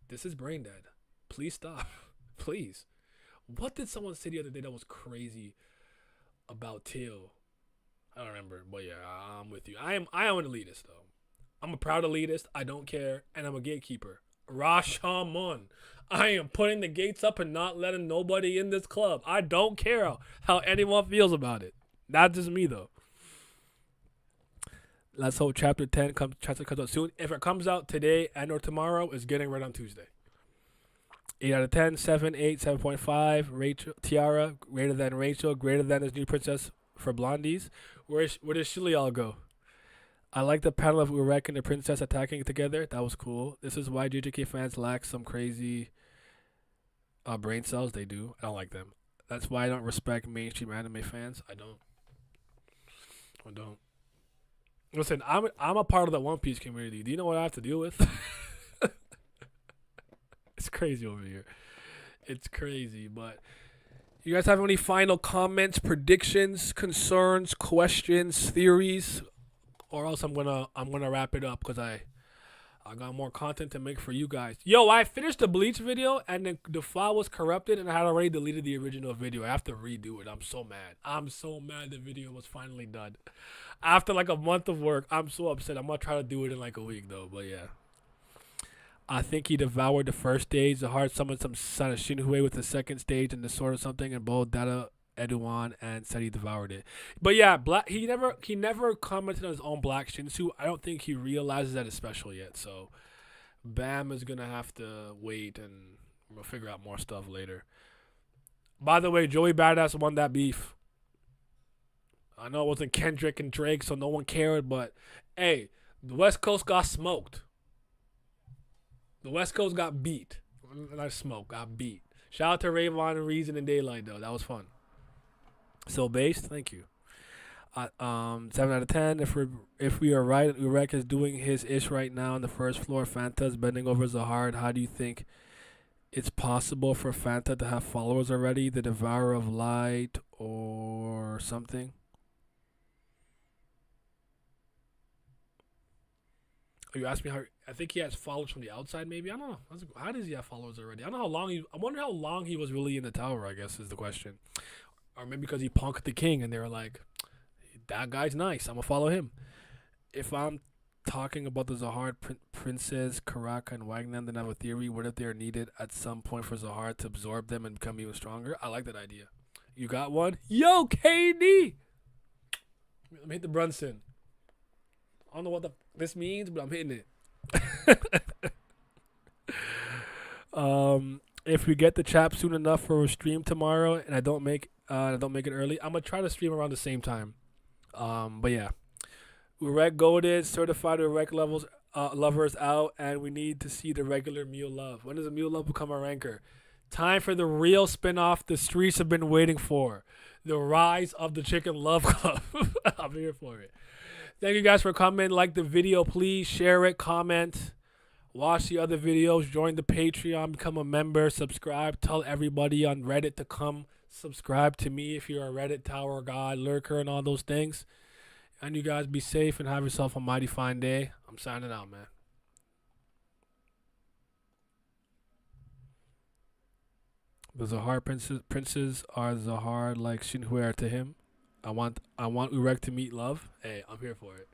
this is brain dead. Please stop. Please. What did someone say the other day that was crazy about Teal? I don't remember, but yeah, I'm with you. I am an elitist though. I'm a proud elitist. I don't care, and I'm a gatekeeper. Rashomon. I am putting the gates up and not letting nobody in this club. I don't care how anyone feels about it. Not just me though. Let's hope chapter 10 comes out soon. If it comes out today and or tomorrow, it's getting read on Tuesday. 8 out of 10, 7, 8, 7.5. Rachel, Tiara, greater than Rachel, greater than his new princess for blondies. Where does Shili all go? I like the panel of Urek'S and the princess attacking together. That was cool. This is why JJK fans lack some crazy brain cells. They do. I don't like them. That's why I don't respect mainstream anime fans. I don't. Listen, I'm a part of the One Piece community. Do you know what I have to deal with? It's crazy over here. It's crazy, but you guys have any final comments, predictions, concerns, questions, theories, or else I'm gonna wrap it up because I got more content to make for you guys. Yo, I finished the Bleach video and the file was corrupted and I had already deleted the original video. I have to redo it. I'm so mad. The video was finally done. After like a month of work, I'm so upset. I'm gonna try to do it in like a week though, but yeah. I think he devoured the first stage. The heart summoned some son of Shinhue with the second stage and the sword or something, and both Data Eduan and said he devoured it. But yeah, he never commented on his own black Shinsu. I don't think he realizes that it's special yet. So Bam is gonna have to wait and we'll figure out more stuff later. By the way, Joey Badass won that beef. I know it wasn't Kendrick and Drake, so no one cared, but hey, the West Coast got smoked. The West Coast got beat. Not smoked, got beat. Shout out to Rayvon and Reason and Daylight though. That was fun. So based, thank you. 7 out of 10. If we are right, Urek'S is doing his ish right now on the first floor. Fanta's bending over Zahard. How do you think it's possible for Fanta to have followers already? The Devourer of Light or something? Are you asking me how? I think he has followers from the outside, maybe. I don't know. How does he have followers already? I don't know how long I wonder how long he was really in the tower, I guess, is the question. Or maybe because he punked the king and they were like, that guy's nice. I'm going to follow him. If I'm talking about the Zahar princes, Karaka, and Wagner, then I have a theory. What if they're needed at some point for Zahar to absorb them and become even stronger? I like that idea. You got one? Yo, KD! Let me hit the Brunson. I don't know what this means, but I'm hitting it. If we get the chap soon enough for a stream tomorrow, and I don't make it early, I'm gonna try to stream around the same time. But yeah, Urek'S goaded, certified Urek'S lovers out, and we need to see the regular Mew Love. When does the Mew Love become a ranker? Time for the real spinoff the streets have been waiting for, the rise of the Chicken Love Club. I'm here for it. Thank you guys for coming. Like the video, please. Share it, comment, watch the other videos, join the Patreon, become a member, subscribe. Tell everybody on Reddit to come subscribe to me if you're a Reddit Tower guy, lurker, and all those things. And you guys be safe and have yourself a mighty fine day. I'm signing out, man. The Zahar princes are Zahar like Shinhuer to him. I want Urek to meet love. Hey, I'm here for it.